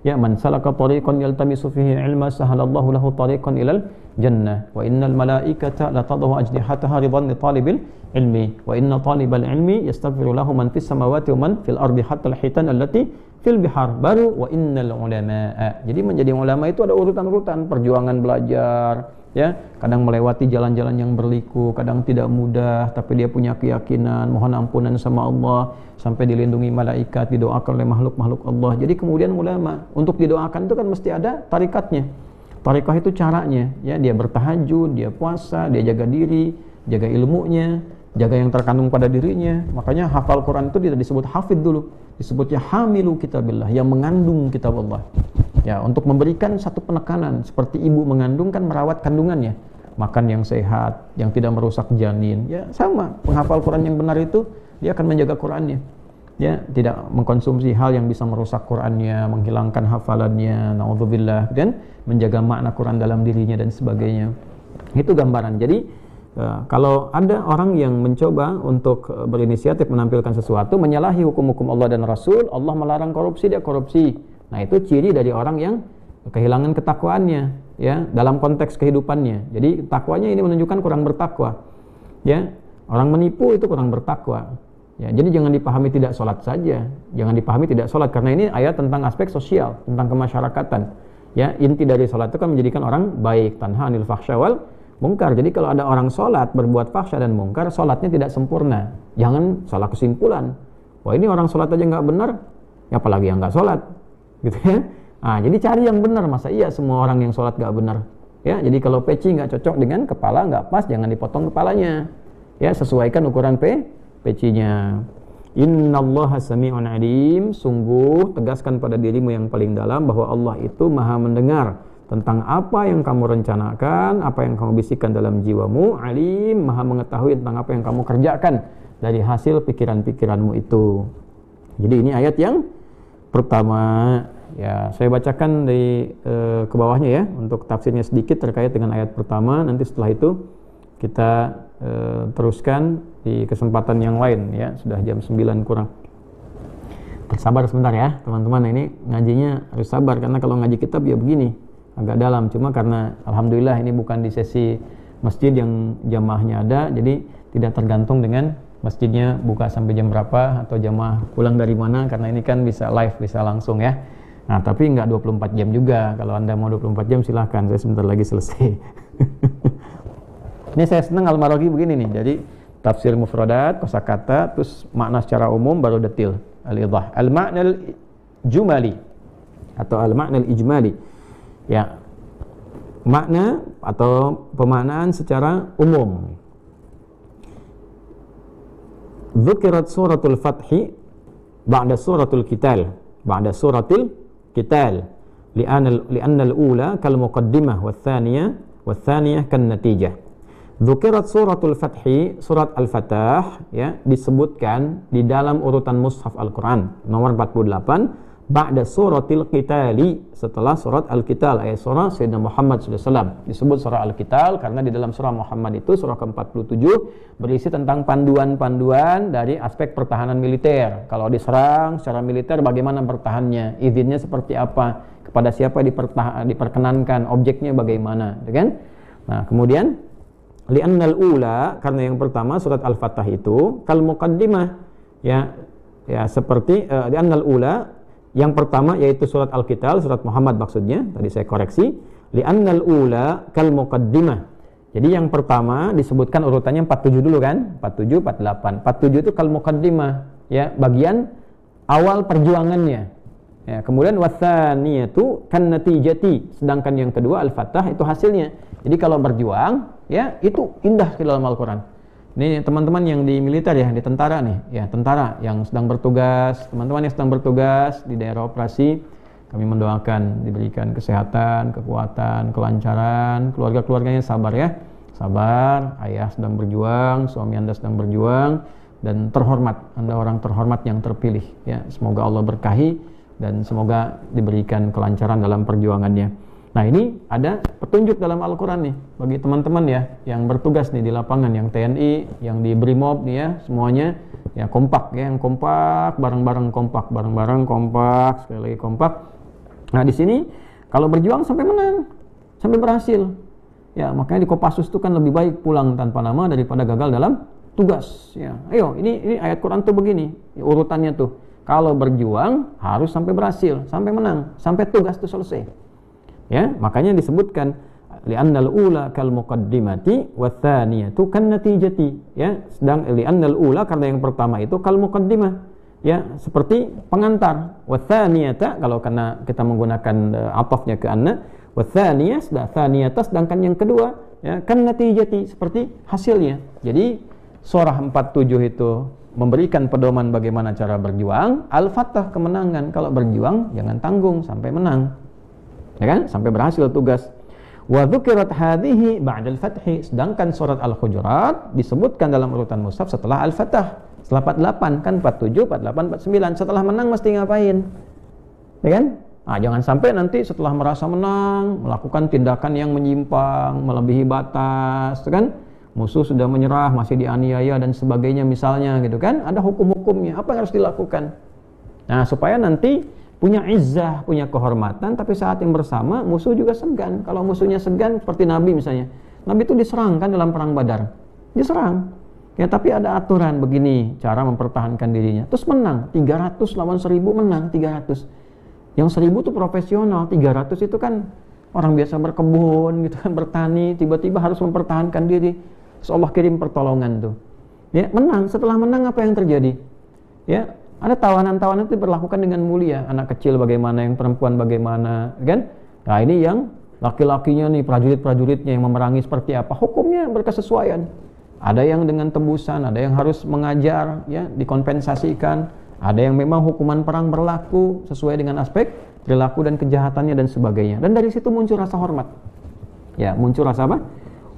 Ya, man salaka tariqan yaltamisu fihi ilma sahalallahu lahu tariqan ilal jannah wa innal malaikata la tadhu ajnihataha ridan li talibil ilmi wa inna talibal ilmi yastaghfiru lahu man fis samawati wa man fil ardi hatta al hitan allati fil bihar, baru wa innal ulama'a. Jadi menjadi ulama itu ada urutan-urutan, perjuangan belajar, ya, kadang melewati jalan-jalan yang berliku, kadang tidak mudah, tapi dia punya keyakinan, mohon ampunan sama Allah, sampai dilindungi malaikat, didoakan oleh makhluk-makhluk Allah. Jadi kemudian ulama, untuk didoakan itu kan mesti ada tarikatnya. Tarikah itu caranya, ya, dia bertahajud, dia puasa, dia jaga diri, jaga ilmunya, jaga yang terkandung pada dirinya. Makanya hafal Quran itu tidak disebut hafid dulu, disebutnya hamilu kitabillah, yang mengandung kitab Allah. Ya, untuk memberikan satu penekanan, seperti ibu mengandung kan merawat kandungannya, makan yang sehat, yang tidak merusak janin. Ya, sama, penghafal Quran yang benar itu dia akan menjaga Qurannya. Ya, tidak mengkonsumsi hal yang bisa merusak Qurannya, menghilangkan hafalannya, naudzubillah, dan menjaga makna Quran dalam dirinya dan sebagainya. Itu gambaran. Jadi kalau ada orang yang mencoba untuk berinisiatif menampilkan sesuatu, menyalahi hukum-hukum Allah dan Rasul, Allah melarang korupsi, dia korupsi. Nah, itu ciri dari orang yang kehilangan ketakwaannya, ya, dalam konteks kehidupannya. Jadi takwanya ini menunjukkan kurang bertakwa. Ya, orang menipu itu kurang bertakwa. Ya, jadi jangan dipahami tidak sholat saja, jangan dipahami tidak sholat, karena ini ayat tentang aspek sosial, tentang kemasyarakatan. Ya, inti dari sholat itu kan menjadikan orang baik, tanha anil fahsya wal munkar. Jadi kalau ada orang sholat berbuat fahsya dan munkar, sholatnya tidak sempurna. Jangan salah kesimpulan, wah ini orang sholat aja nggak benar, ya apalagi yang nggak sholat, gitu ya. Nah, jadi cari yang benar. Masa iya semua orang yang sholat nggak benar? Ya, jadi kalau peci nggak cocok dengan kepala, nggak pas, jangan dipotong kepalanya. Ya, sesuaikan ukuran pecinya. Innallaha sami'un alim. Sungguh tegaskan pada dirimu yang paling dalam bahwa Allah itu maha mendengar tentang apa yang kamu rencanakan, apa yang kamu bisikkan dalam jiwamu. Alim, maha mengetahui tentang apa yang kamu kerjakan dari hasil pikiran-pikiranmu itu. Jadi ini ayat yang pertama. Ya, saya bacakan dari ke bawahnya ya, untuk tafsirnya sedikit terkait dengan ayat pertama. Nanti setelah itu kita teruskan di kesempatan yang lain, ya, sudah jam 9 kurang. Bersabar sebentar ya teman-teman, ini ngajinya harus sabar karena kalau ngaji kitab ya begini agak dalam, cuma karena alhamdulillah ini bukan di sesi masjid yang jamaahnya ada, jadi tidak tergantung dengan masjidnya buka sampai jam berapa atau jamaah pulang dari mana, karena ini kan bisa live, bisa langsung ya. Nah tapi nggak 24 jam juga, kalau anda mau 24 jam silahkan, saya sebentar lagi selesai. Ini saya senang Al-Maraghi begini nih, jadi tafsir mufradat, kosakata, terus makna secara umum, baru detil al-idah, al-ma'na al-jumali atau al-ma'na al-ijmali, ya makna atau pemaknaan secara umum. Dzukirat suratul fathi ba'da suratul qital, ba'da suratul qital li'anna al-ula kal muqaddimah wa thaniyah kan natijah. Dzukirat suratul fathi, surat al-fatah ya, disebutkan di dalam urutan mushaf Al-Quran nomor 48 ba'da suratil qitali, setelah surat al-qital, ayat surah Sayyidina Muhammad SAW. Disebut surah al-qital karena di dalam surah Muhammad itu surah ke-47 berisi tentang panduan-panduan dari aspek pertahanan militer. Kalau diserang secara militer bagaimana bertahannya, izinnya seperti apa, kepada siapa diperkenankan, objeknya bagaimana, kan? Nah, kemudian li'annal ula, karena yang pertama surat al-fatah itu kal muqaddimah ya seperti li'annal ula, yang pertama yaitu surat Al-Qital, surat Muhammad maksudnya, tadi saya koreksi, li'annal ula kal muqaddimah. Jadi yang pertama disebutkan urutannya 47 dulu kan, 47, 48. 47 itu kal muqaddimah, ya, bagian awal perjuangannya. Ya, kemudian watsaniyatu kan natijati, sedangkan yang kedua Al-Fatah itu hasilnya. Jadi kalau berjuang, ya itu indah di dalam Al-Quran. Ini teman-teman yang di militer ya, di tentara nih, ya tentara yang sedang bertugas, teman-teman yang sedang bertugas di daerah operasi, kami mendoakan diberikan kesehatan, kekuatan, kelancaran, keluarga-keluarganya sabar ya, sabar, ayah sedang berjuang, suami anda sedang berjuang, dan terhormat, anda orang terhormat yang terpilih, ya semoga Allah berkahi dan semoga diberikan kelancaran dalam perjuangannya. Nah ini ada petunjuk dalam Al-Quran nih bagi teman-teman ya yang bertugas nih di lapangan, yang TNI, yang di BRIMOB nih ya, semuanya ya kompak ya, yang kompak, bareng-bareng kompak, bareng-bareng kompak, sekali lagi kompak. Nah di sini kalau berjuang sampai menang, sampai berhasil, ya makanya di Kopassus itu kan lebih baik pulang tanpa nama daripada gagal dalam tugas. Ya, ayo ini ayat Quran tuh begini ya, urutannya tuh. Kalau berjuang harus sampai berhasil, sampai menang, sampai tugas itu selesai. Ya, makanya disebutkan li'annal ula kal muqaddimati wa tsaniyatu kan natijati, ya, sedang li'annal ula karena yang pertama itu kal muqaddimah, ya, seperti pengantar, wa tsaniyata kalau karena kita menggunakan atafnya ke anna, wa tsaniyah tsaniyata sedangkan yang kedua ya kan natijati, seperti hasilnya. Jadi surah 47 itu memberikan pedoman bagaimana cara berjuang, Al-Fatah kemenangan, kalau berjuang jangan tanggung sampai menang. Ya kan? Sampai berhasil tugas. Wa dzukirat hadhihi ba'da al-fathi, sedangkan surat Al-Hujurat disebutkan dalam urutan mushaf setelah Al-Fatah. Setelah 48 kan 47, 48, 49. Setelah menang mesti ngapain? Ya kan? Nah, jangan sampai nanti setelah merasa menang melakukan tindakan yang menyimpang, melebihi batas, kan? Musuh sudah menyerah, masih dianiaya dan sebagainya misalnya gitu kan? Ada hukum-hukumnya. Apa yang harus dilakukan? Nah, supaya nanti punya izzah, punya kehormatan, tapi saat yang bersama musuh juga segan. Kalau musuhnya segan, seperti Nabi misalnya, Nabi itu diserang kan dalam perang Badar, diserang ya, tapi ada aturan begini cara mempertahankan dirinya, terus menang 300 lawan 1000, menang 300. Yang 1000 itu profesional, 300 itu kan orang biasa berkebun gitu kan, bertani, tiba-tiba harus mempertahankan diri, terus Allah kirim pertolongan tuh ya, menang. Setelah menang apa yang terjadi ya? Ada tawanan-tawanan itu diperlakukan dengan mulia. Anak kecil bagaimana, yang perempuan bagaimana, kan? Nah ini yang laki-lakinya nih, prajurit-prajuritnya yang memerangi seperti apa, hukumnya berkesesuaian. Ada yang dengan tebusan, ada yang harus mengajar, ya dikompensasikan. Ada yang memang hukuman perang berlaku sesuai dengan aspek perilaku dan kejahatannya dan sebagainya. Dan dari situ muncul rasa hormat. Ya, muncul rasa apa?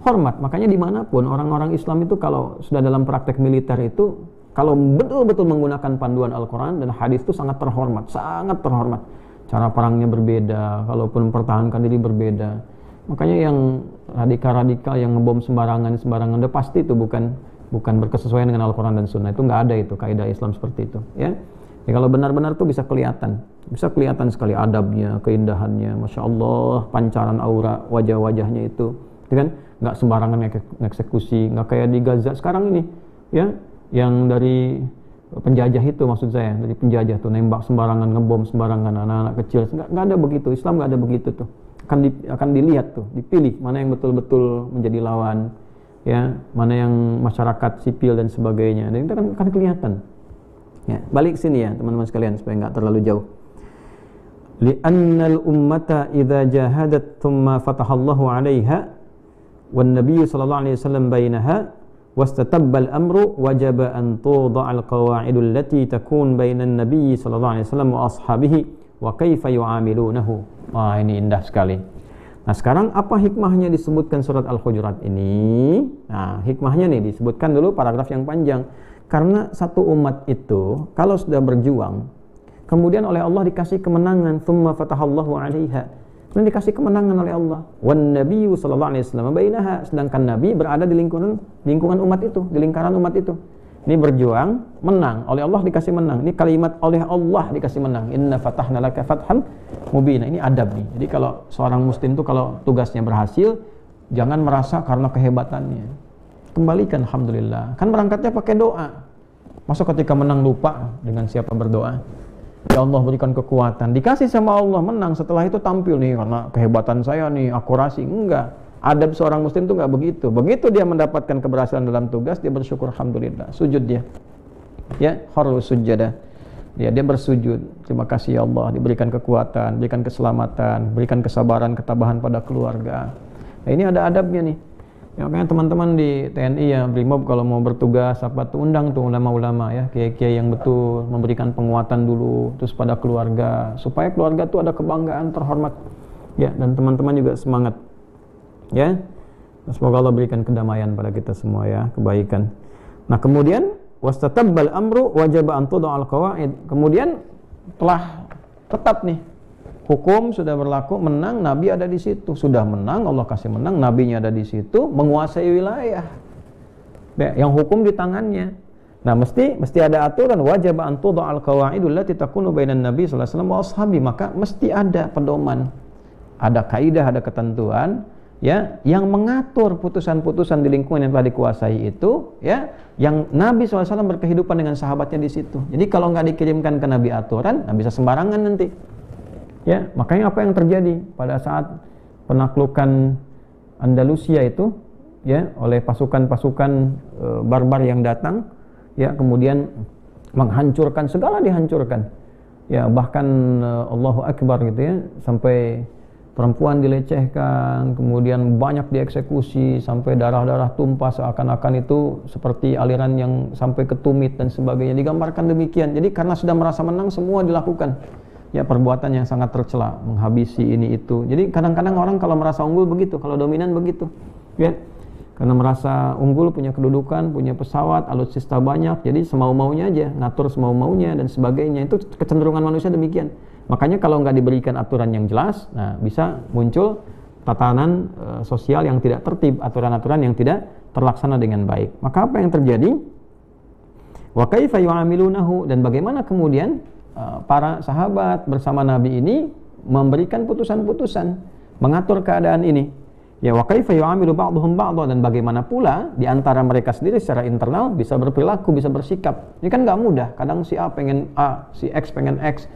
Hormat. Makanya dimanapun orang-orang Islam itu kalau sudah dalam praktek militer itu, kalau betul-betul menggunakan panduan Al-Quran dan hadis itu sangat terhormat, sangat terhormat. Cara perangnya berbeda, kalaupun mempertahankan diri berbeda. Makanya yang radikal-radikal yang ngebom sembarangan udah pasti itu bukan berkesesuaian dengan Al-Quran dan Sunnah. Itu nggak ada itu kaidah Islam seperti itu. Ya, Ya, kalau benar-benar tuh bisa kelihatan sekali adabnya, keindahannya, masya Allah, pancaran aura wajah-wajahnya itu, kan? Nggak sembarangan eksekusi, nggak kayak di Gaza sekarang ini, ya, yang dari penjajah itu, maksud saya, dari penjajah tuh nembak sembarangan, ngebom sembarangan anak-anak kecil, nggak ada begitu. Islam nggak ada begitu tuh. Akan dilihat tuh, dipilih mana yang betul-betul menjadi lawan, ya, mana yang masyarakat sipil dan sebagainya, dan itu akan kelihatan. Ya, balik sini ya teman-teman sekalian supaya nggak terlalu jauh. Li'annal ummata idza jahadat thumma fatahallahu 'alaiha wan nabiy sallallahu alaihi wasallam bainaha wastatabbal amru wajaba an tudha'al qawa'idul lati takun bainan nabiy sallallahu alaihi wasallam wa ashabihi wa kaifa yu'amilunahu. Wah, ini indah sekali. Nah, sekarang apa hikmahnya disebutkan surat Al-Hujurat ini? Nah, hikmahnya nih disebutkan dulu paragraf yang panjang. Karena satu umat itu kalau sudah berjuang, kemudian oleh Allah dikasih kemenangan, tsumma fatahallahu 'alaiha, kemudian dikasih kemenangan oleh Allah. Wan nabiyyu sallallahu alaihi wasallam bainaha, sedangkan nabi berada di lingkungan umat itu, di lingkaran umat itu. Ini berjuang, menang, oleh Allah dikasih menang. Ini kalimat oleh Allah dikasih menang. Inna fatahna laka fatham mubina. Ini adab nih. Jadi kalau seorang muslim itu kalau tugasnya berhasil, jangan merasa karena kehebatannya. Kembalikan alhamdulillah. Kan berangkatnya pakai doa. Masa ketika menang lupa dengan siapa berdoa? Ya Allah berikan kekuatan. Dikasih sama Allah menang, setelah itu tampil nih karena kehebatan saya nih, akurasi. Enggak. Adab seorang muslim itu enggak begitu. Begitu dia mendapatkan keberhasilan dalam tugas, dia bersyukur alhamdulillah. Sujud dia. Ya, kharru sujada. Dia bersujud. Terima kasih ya Allah, diberikan kekuatan, berikan keselamatan, berikan kesabaran, ketabahan pada keluarga. Nah, ini ada adabnya nih. Ya, makanya teman-teman di TNI ya, Brimob kalau mau bertugas apa tuh undang tuh ulama-ulama ya, kiai-kiai yang betul, memberikan penguatan dulu terus pada keluarga supaya keluarga tuh ada kebanggaan, terhormat. Ya, dan teman-teman juga semangat. Ya. Semoga Allah berikan kedamaian pada kita semua ya, kebaikan. Nah, kemudian wastatabbal amru wajaba an tudha'al qawaid. Kemudian telah tetap nih hukum sudah berlaku, menang, Nabi ada di situ. Sudah menang, Allah kasih menang, Nabinya ada di situ, menguasai wilayah. Yang hukum di tangannya. Nah, mesti ada aturan, wajib an tudha'al qawaidul lati takunu bainan nabi sallallahu alaihi wasallam wa ashabi, maka mesti ada pedoman. Ada kaidah, ada ketentuan ya yang mengatur putusan-putusan di lingkungan yang telah dikuasai itu ya, yang Nabi SAW berkehidupan dengan sahabatnya di situ. Jadi kalau nggak dikirimkan ke Nabi aturan, nggak bisa sembarangan nanti. Ya, makanya apa yang terjadi pada saat penaklukan Andalusia itu ya oleh pasukan-pasukan barbar yang datang ya, kemudian menghancurkan segala, dihancurkan ya, bahkan Allahu Akbar gitu ya, sampai perempuan dilecehkan, kemudian banyak dieksekusi sampai darah-darah tumpah, seakan-akan itu seperti aliran yang sampai ke tumit dan sebagainya, digambarkan demikian. Jadi karena sudah merasa menang, semua dilakukan ya, perbuatan yang sangat tercela, menghabisi ini itu. Jadi kadang-kadang orang kalau merasa unggul begitu, kalau dominan begitu ya, karena merasa unggul, punya kedudukan, punya pesawat, alutsista banyak, jadi semau-maunya aja, ngatur semau-maunya dan sebagainya. Itu kecenderungan manusia demikian. Makanya kalau nggak diberikan aturan yang jelas, nah bisa muncul tatanan sosial yang tidak tertib, aturan-aturan yang tidak terlaksana dengan baik. Maka apa yang terjadi? Wa kaifa yu'amilunahu, dan bagaimana kemudian para sahabat bersama Nabi ini memberikan putusan-putusan, mengatur keadaan ini. Ya, wa kaifa yu'amilu ba'dhum ba'dha, dan bagaimana pula di antara mereka sendiri secara internal bisa berperilaku, bisa bersikap. Ini kan nggak mudah. Kadang si A pengen A, si X pengen X.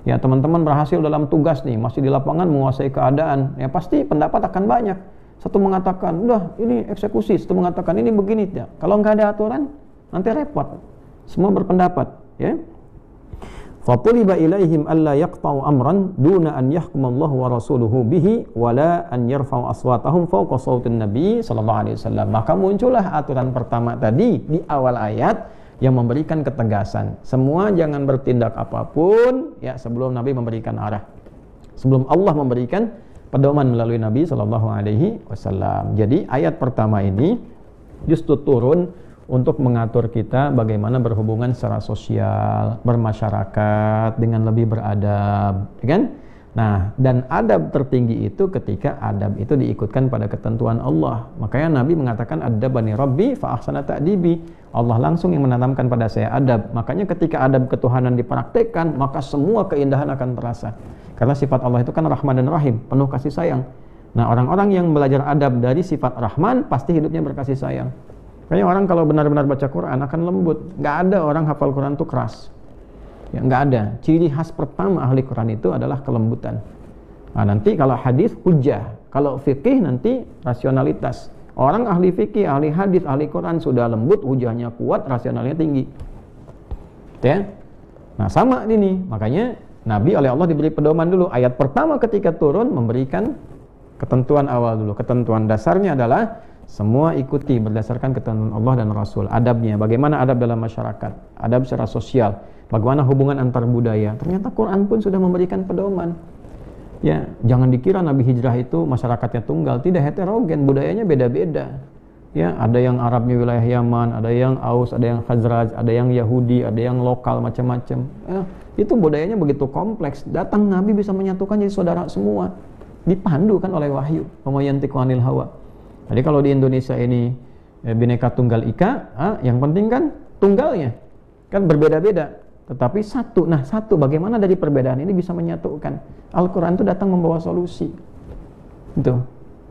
Ya, teman-teman berhasil dalam tugas nih, masih di lapangan menguasai keadaan. Ya, pasti pendapat akan banyak. Satu mengatakan, udah ini eksekusi. Satu mengatakan ini begini. Ya, kalau nggak ada aturan, nanti repot. Semua berpendapat. Ya. Fatuliba ilaihim alla yaqta'u amran duna an yahkum Allah wa rasuluhu bihi wala an yarfa'u aswatahum fawqa sautin nabi sallallahu alaihi wasallam. Maka muncullah aturan pertama tadi di awal ayat yang memberikan ketegasan. Semua jangan bertindak apapun ya sebelum Nabi memberikan arah. Sebelum Allah memberikan pedoman melalui Nabi sallallahu alaihi wasallam. Jadi ayat pertama ini justru turun untuk mengatur kita bagaimana berhubungan secara sosial, bermasyarakat dengan lebih beradab, kan? Nah, dan adab tertinggi itu ketika adab itu diikutkan pada ketentuan Allah. Makanya Nabi mengatakan adabani Rabbi fa ahsana ta'dibi. Allah langsung yang menanamkan pada saya adab. Makanya ketika adab ketuhanan dipraktekkan, maka semua keindahan akan terasa. Karena sifat Allah itu kan Rahman dan Rahim, penuh kasih sayang. Nah, orang-orang yang belajar adab dari sifat Rahman pasti hidupnya berkasih sayang. Makanya orang kalau benar-benar baca Quran akan lembut. Nggak ada orang hafal Quran itu keras. Ya, nggak ada. Ciri khas pertama ahli Quran itu adalah kelembutan. Nah, nanti kalau hadis hujjah, kalau fikih nanti rasionalitas. Orang ahli fikih, ahli hadis, ahli Quran sudah lembut, hujahnya kuat, rasionalnya tinggi. Ya. Nah, sama ini. Makanya Nabi oleh Allah diberi pedoman dulu. Ayat pertama ketika turun memberikan ketentuan awal dulu. Ketentuan dasarnya adalah semua ikuti berdasarkan ketentuan Allah dan Rasul. Adabnya, bagaimana adab dalam masyarakat, adab secara sosial, bagaimana hubungan antar budaya. Ternyata Quran pun sudah memberikan pedoman. Ya, jangan dikira Nabi hijrah itu masyarakatnya tunggal, tidak, heterogen, budayanya beda-beda. Ya, ada yang Arabnya wilayah Yaman, ada yang Aus, ada yang Khazraj, ada yang Yahudi, ada yang lokal macam-macam. Ya, itu budayanya begitu kompleks. Datang Nabi bisa menyatukan jadi saudara semua. Dipandu kan oleh wahyu, wa yantiqu anil hawa. Jadi kalau di Indonesia ini Bhinneka Tunggal Ika, yang penting kan tunggalnya, kan berbeda-beda, tetapi satu. Nah, satu, bagaimana dari perbedaan ini bisa menyatukan? Al-Quran itu datang membawa solusi.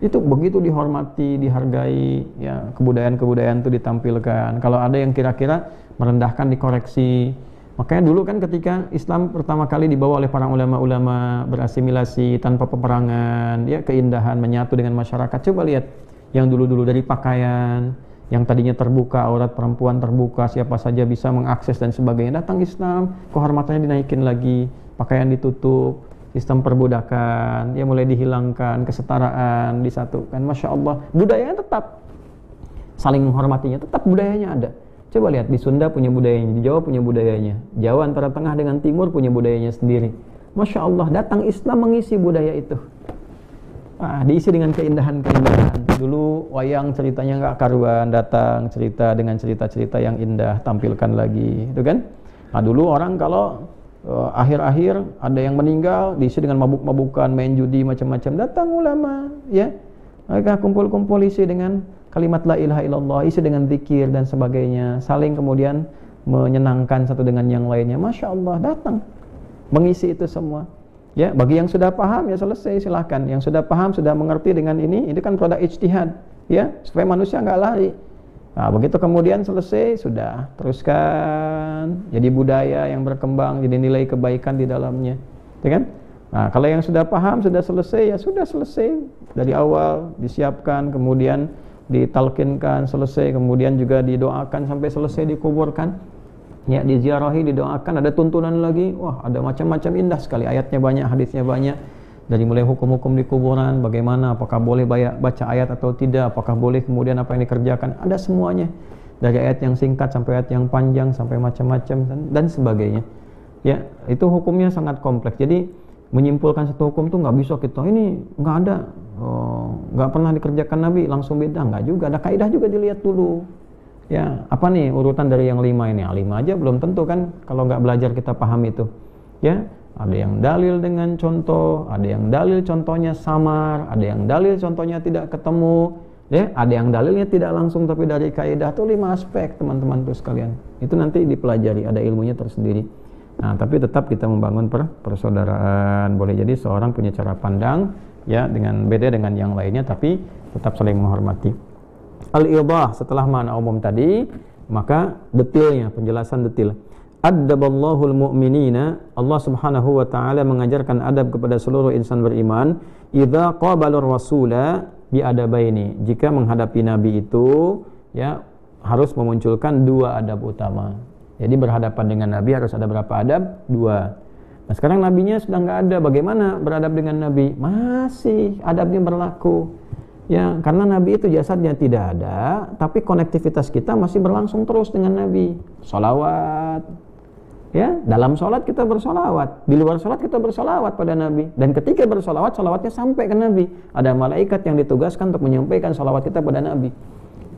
Itu begitu dihormati, dihargai, ya, kebudayaan-kebudayaan itu ditampilkan. Kalau ada yang kira-kira merendahkan, dikoreksi. Makanya dulu kan ketika Islam pertama kali dibawa oleh para ulama-ulama, berasimilasi tanpa peperangan, ya, keindahan menyatu dengan masyarakat. Coba lihat yang dulu-dulu dari pakaian, yang tadinya terbuka, aurat perempuan terbuka, siapa saja bisa mengakses dan sebagainya. Datang Islam, kehormatannya dinaikin lagi, pakaian ditutup, sistem perbudakan, ya, mulai dihilangkan, kesetaraan disatukan. Masya Allah, budayanya tetap, saling menghormatinya, tetap budayanya ada. Coba lihat, di Sunda punya budayanya, di Jawa punya budayanya, Jawa antara tengah dengan timur punya budayanya sendiri. Masya Allah, datang Islam mengisi budaya itu. Diisi dengan keindahan-keindahan. Dulu wayang ceritanya nggak karuan, datang cerita dengan cerita-cerita yang indah, tampilkan lagi, itu kan? Nah, dulu orang kalau akhir-akhir ada yang meninggal, diisi dengan mabuk-mabukan, main judi macam-macam, datang ulama, ya, mereka kumpul-kumpul, isi dengan kalimat la ilaha illallah, isi dengan zikir dan sebagainya, saling kemudian menyenangkan satu dengan yang lainnya. Masya Allah, datang mengisi itu semua. Ya, bagi yang sudah paham ya selesai, silahkan. Yang sudah paham, sudah mengerti dengan ini kan produk ijtihad, ya, supaya manusia nggak lari. Nah, begitu kemudian selesai, sudah teruskan jadi budaya yang berkembang, jadi nilai kebaikan di dalamnya, ya kan? Nah, kalau yang sudah paham, sudah selesai, ya sudah selesai dari awal, disiapkan, kemudian ditalkinkan, selesai, kemudian juga didoakan sampai selesai, dikuburkan. Ya, diziarahi, didoakan, ada tuntunan lagi. Wah, ada macam-macam, indah sekali, ayatnya banyak, hadisnya banyak. Dari mulai hukum-hukum di kuburan, bagaimana, apakah boleh baca ayat atau tidak, apakah boleh kemudian apa yang dikerjakan, ada semuanya. Dari ayat yang singkat sampai ayat yang panjang, sampai macam-macam dan sebagainya. Ya, itu hukumnya sangat kompleks. Jadi menyimpulkan satu hukum tuh nggak bisa kita, ini nggak ada, nggak pernah dikerjakan Nabi, langsung beda, nggak juga. Ada kaidah juga dilihat dulu. Ya, apa nih urutan dari yang 5 ini? 5 aja belum tentu kan kalau nggak belajar kita paham itu. Ya, ada yang dalil dengan contoh, ada yang dalil contohnya samar, ada yang dalil contohnya tidak ketemu, ya, ada yang dalilnya tidak langsung tapi dari kaidah. Tuh 5 aspek, teman-teman tuh sekalian. Itu nanti dipelajari, ada ilmunya tersendiri. Nah, tapi tetap kita membangun persaudaraan. Boleh jadi seorang punya cara pandang, ya, dengan beda dengan yang lainnya, tapi tetap saling menghormati. Al-idah, setelah makna umum tadi, maka detailnya, penjelasan detail. Adaballahul mu'minina, Allah subhanahu wa ta'ala mengajarkan adab kepada seluruh insan beriman. Idza qabalur rasula biadabaini, jika menghadapi Nabi itu, ya, harus memunculkan 2 adab utama. Jadi berhadapan dengan Nabi harus ada berapa adab? 2. Nah, sekarang Nabinya sudah nggak ada, bagaimana beradab dengan Nabi? Masih adabnya berlaku. Ya, karena Nabi itu jasadnya tidak ada, tapi konektivitas kita masih berlangsung terus dengan Nabi. Sholawat, ya, dalam sholat kita bersolawat, di luar sholat kita bersolawat pada Nabi. Dan ketika bersolawat, solawatnya sampai ke Nabi. Ada malaikat yang ditugaskan untuk menyampaikan solawat kita pada Nabi.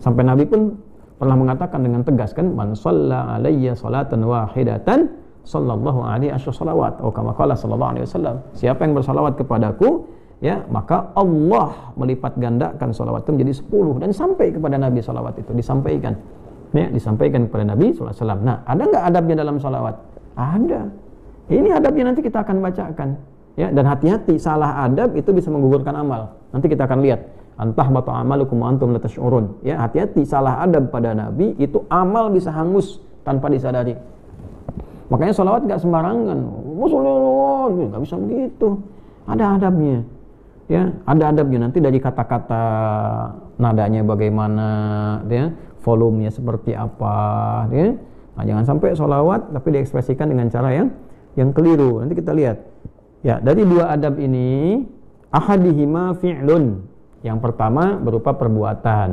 Sampai Nabi pun pernah mengatakan dengan tegas kan, man shalla alayya salatan wahidatan sallallahu alaihi wasallam, atau kama qala sallallahu alaihi wasallam, siapa yang bersalawat kepadaku, ya, maka Allah melipat gandakan salawat itu menjadi 10, dan sampai kepada Nabi salawat itu disampaikan, ya, disampaikan kepada Nabi sallallahu alaihi wasallam. Nah, ada nggak adabnya dalam salawat? Ada. Ini adabnya, nanti kita akan bacakan, ya, dan hati-hati, salah adab itu bisa menggugurkan amal. Nanti kita akan lihat, antah batu amalukum wa antum la tash'urun, ya, hati-hati, salah adab pada Nabi itu amal bisa hangus tanpa disadari. Makanya salawat nggak sembarangan, nggak bisa begitu, ada adabnya, ya, ada adabnya. Nanti dari kata-kata, nadanya bagaimana, ya, volumenya seperti apa, ya. Nah, jangan sampai salawat tapi diekspresikan dengan cara yang keliru. Nanti kita lihat, ya, dari dua adab ini, ahadihima fi'lun, yang pertama berupa perbuatan,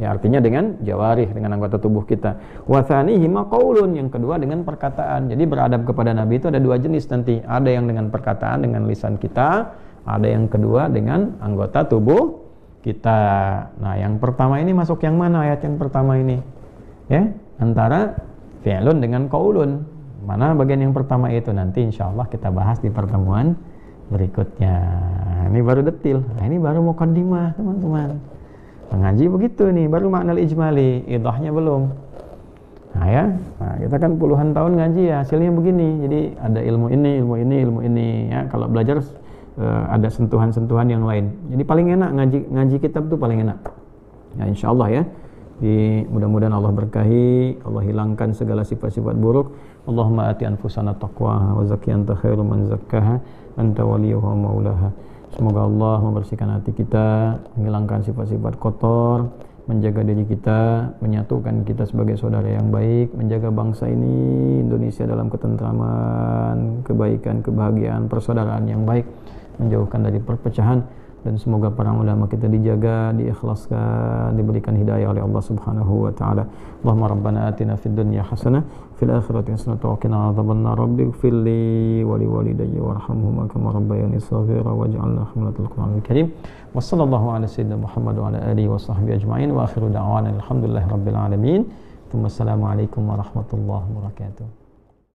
ya, artinya dengan jawarih, dengan anggota tubuh kita. Wa tsanihima qaulun, yang kedua dengan perkataan. Jadi beradab kepada Nabi itu ada dua jenis nanti. Ada yang dengan perkataan, dengan lisan kita, ada yang kedua dengan anggota tubuh kita. Nah, yang pertama ini masuk yang mana ayat yang pertama ini? Ya, antara fi'lun dengan qaulun. Mana bagian yang pertama itu? Nanti insyaallah kita bahas di pertemuan berikutnya. Ini baru detil. Nah, ini baru muqaddimah, teman-teman. Mengaji begitu nih, baru makna ijmali, idahnya belum. Nah, ya, nah, kita kan puluhan tahun ngaji ya, hasilnya begini. Jadi ada ilmu ini, ya. Kalau belajar ada sentuhan-sentuhan yang lain. Jadi paling enak ngaji kitab tuh paling enak. Ya, insyaallah ya. Mudah-mudahan Allah berkahi, Allah hilangkan segala sifat-sifat buruk. Allahumma ati anfusana taqwaha wa zakki anta khairu man zakkaha anta waliyuha wa maulaha. Semoga Allah membersihkan hati kita, menghilangkan sifat-sifat kotor, menjaga diri kita, menyatukan kita sebagai saudara yang baik, menjaga bangsa ini, Indonesia, dalam ketentraman, kebaikan, kebahagiaan, persaudaraan yang baik, menjauhkan dari perpecahan. Dan semoga para ulama kita dijaga, diikhlaskan, diberikan hidayah oleh Allah Subhanahu wa taala. Allahumma rabbana atina fid dunya hasanah fil akhirati hasanah wa qina adzabannar. Rabbighfirli wa liwalidayya warhamhuma kama rabbayani shaghira waj'alna hamalatal Qur'anil Karim. Wa sallallahu ala sayyidina Muhammad wa ala alihi wa sahbihi ajma'in wa akhiru da'wana alhamdulillahi rabbil alamin. Assalamualaikum warahmatullahi wabarakatuh.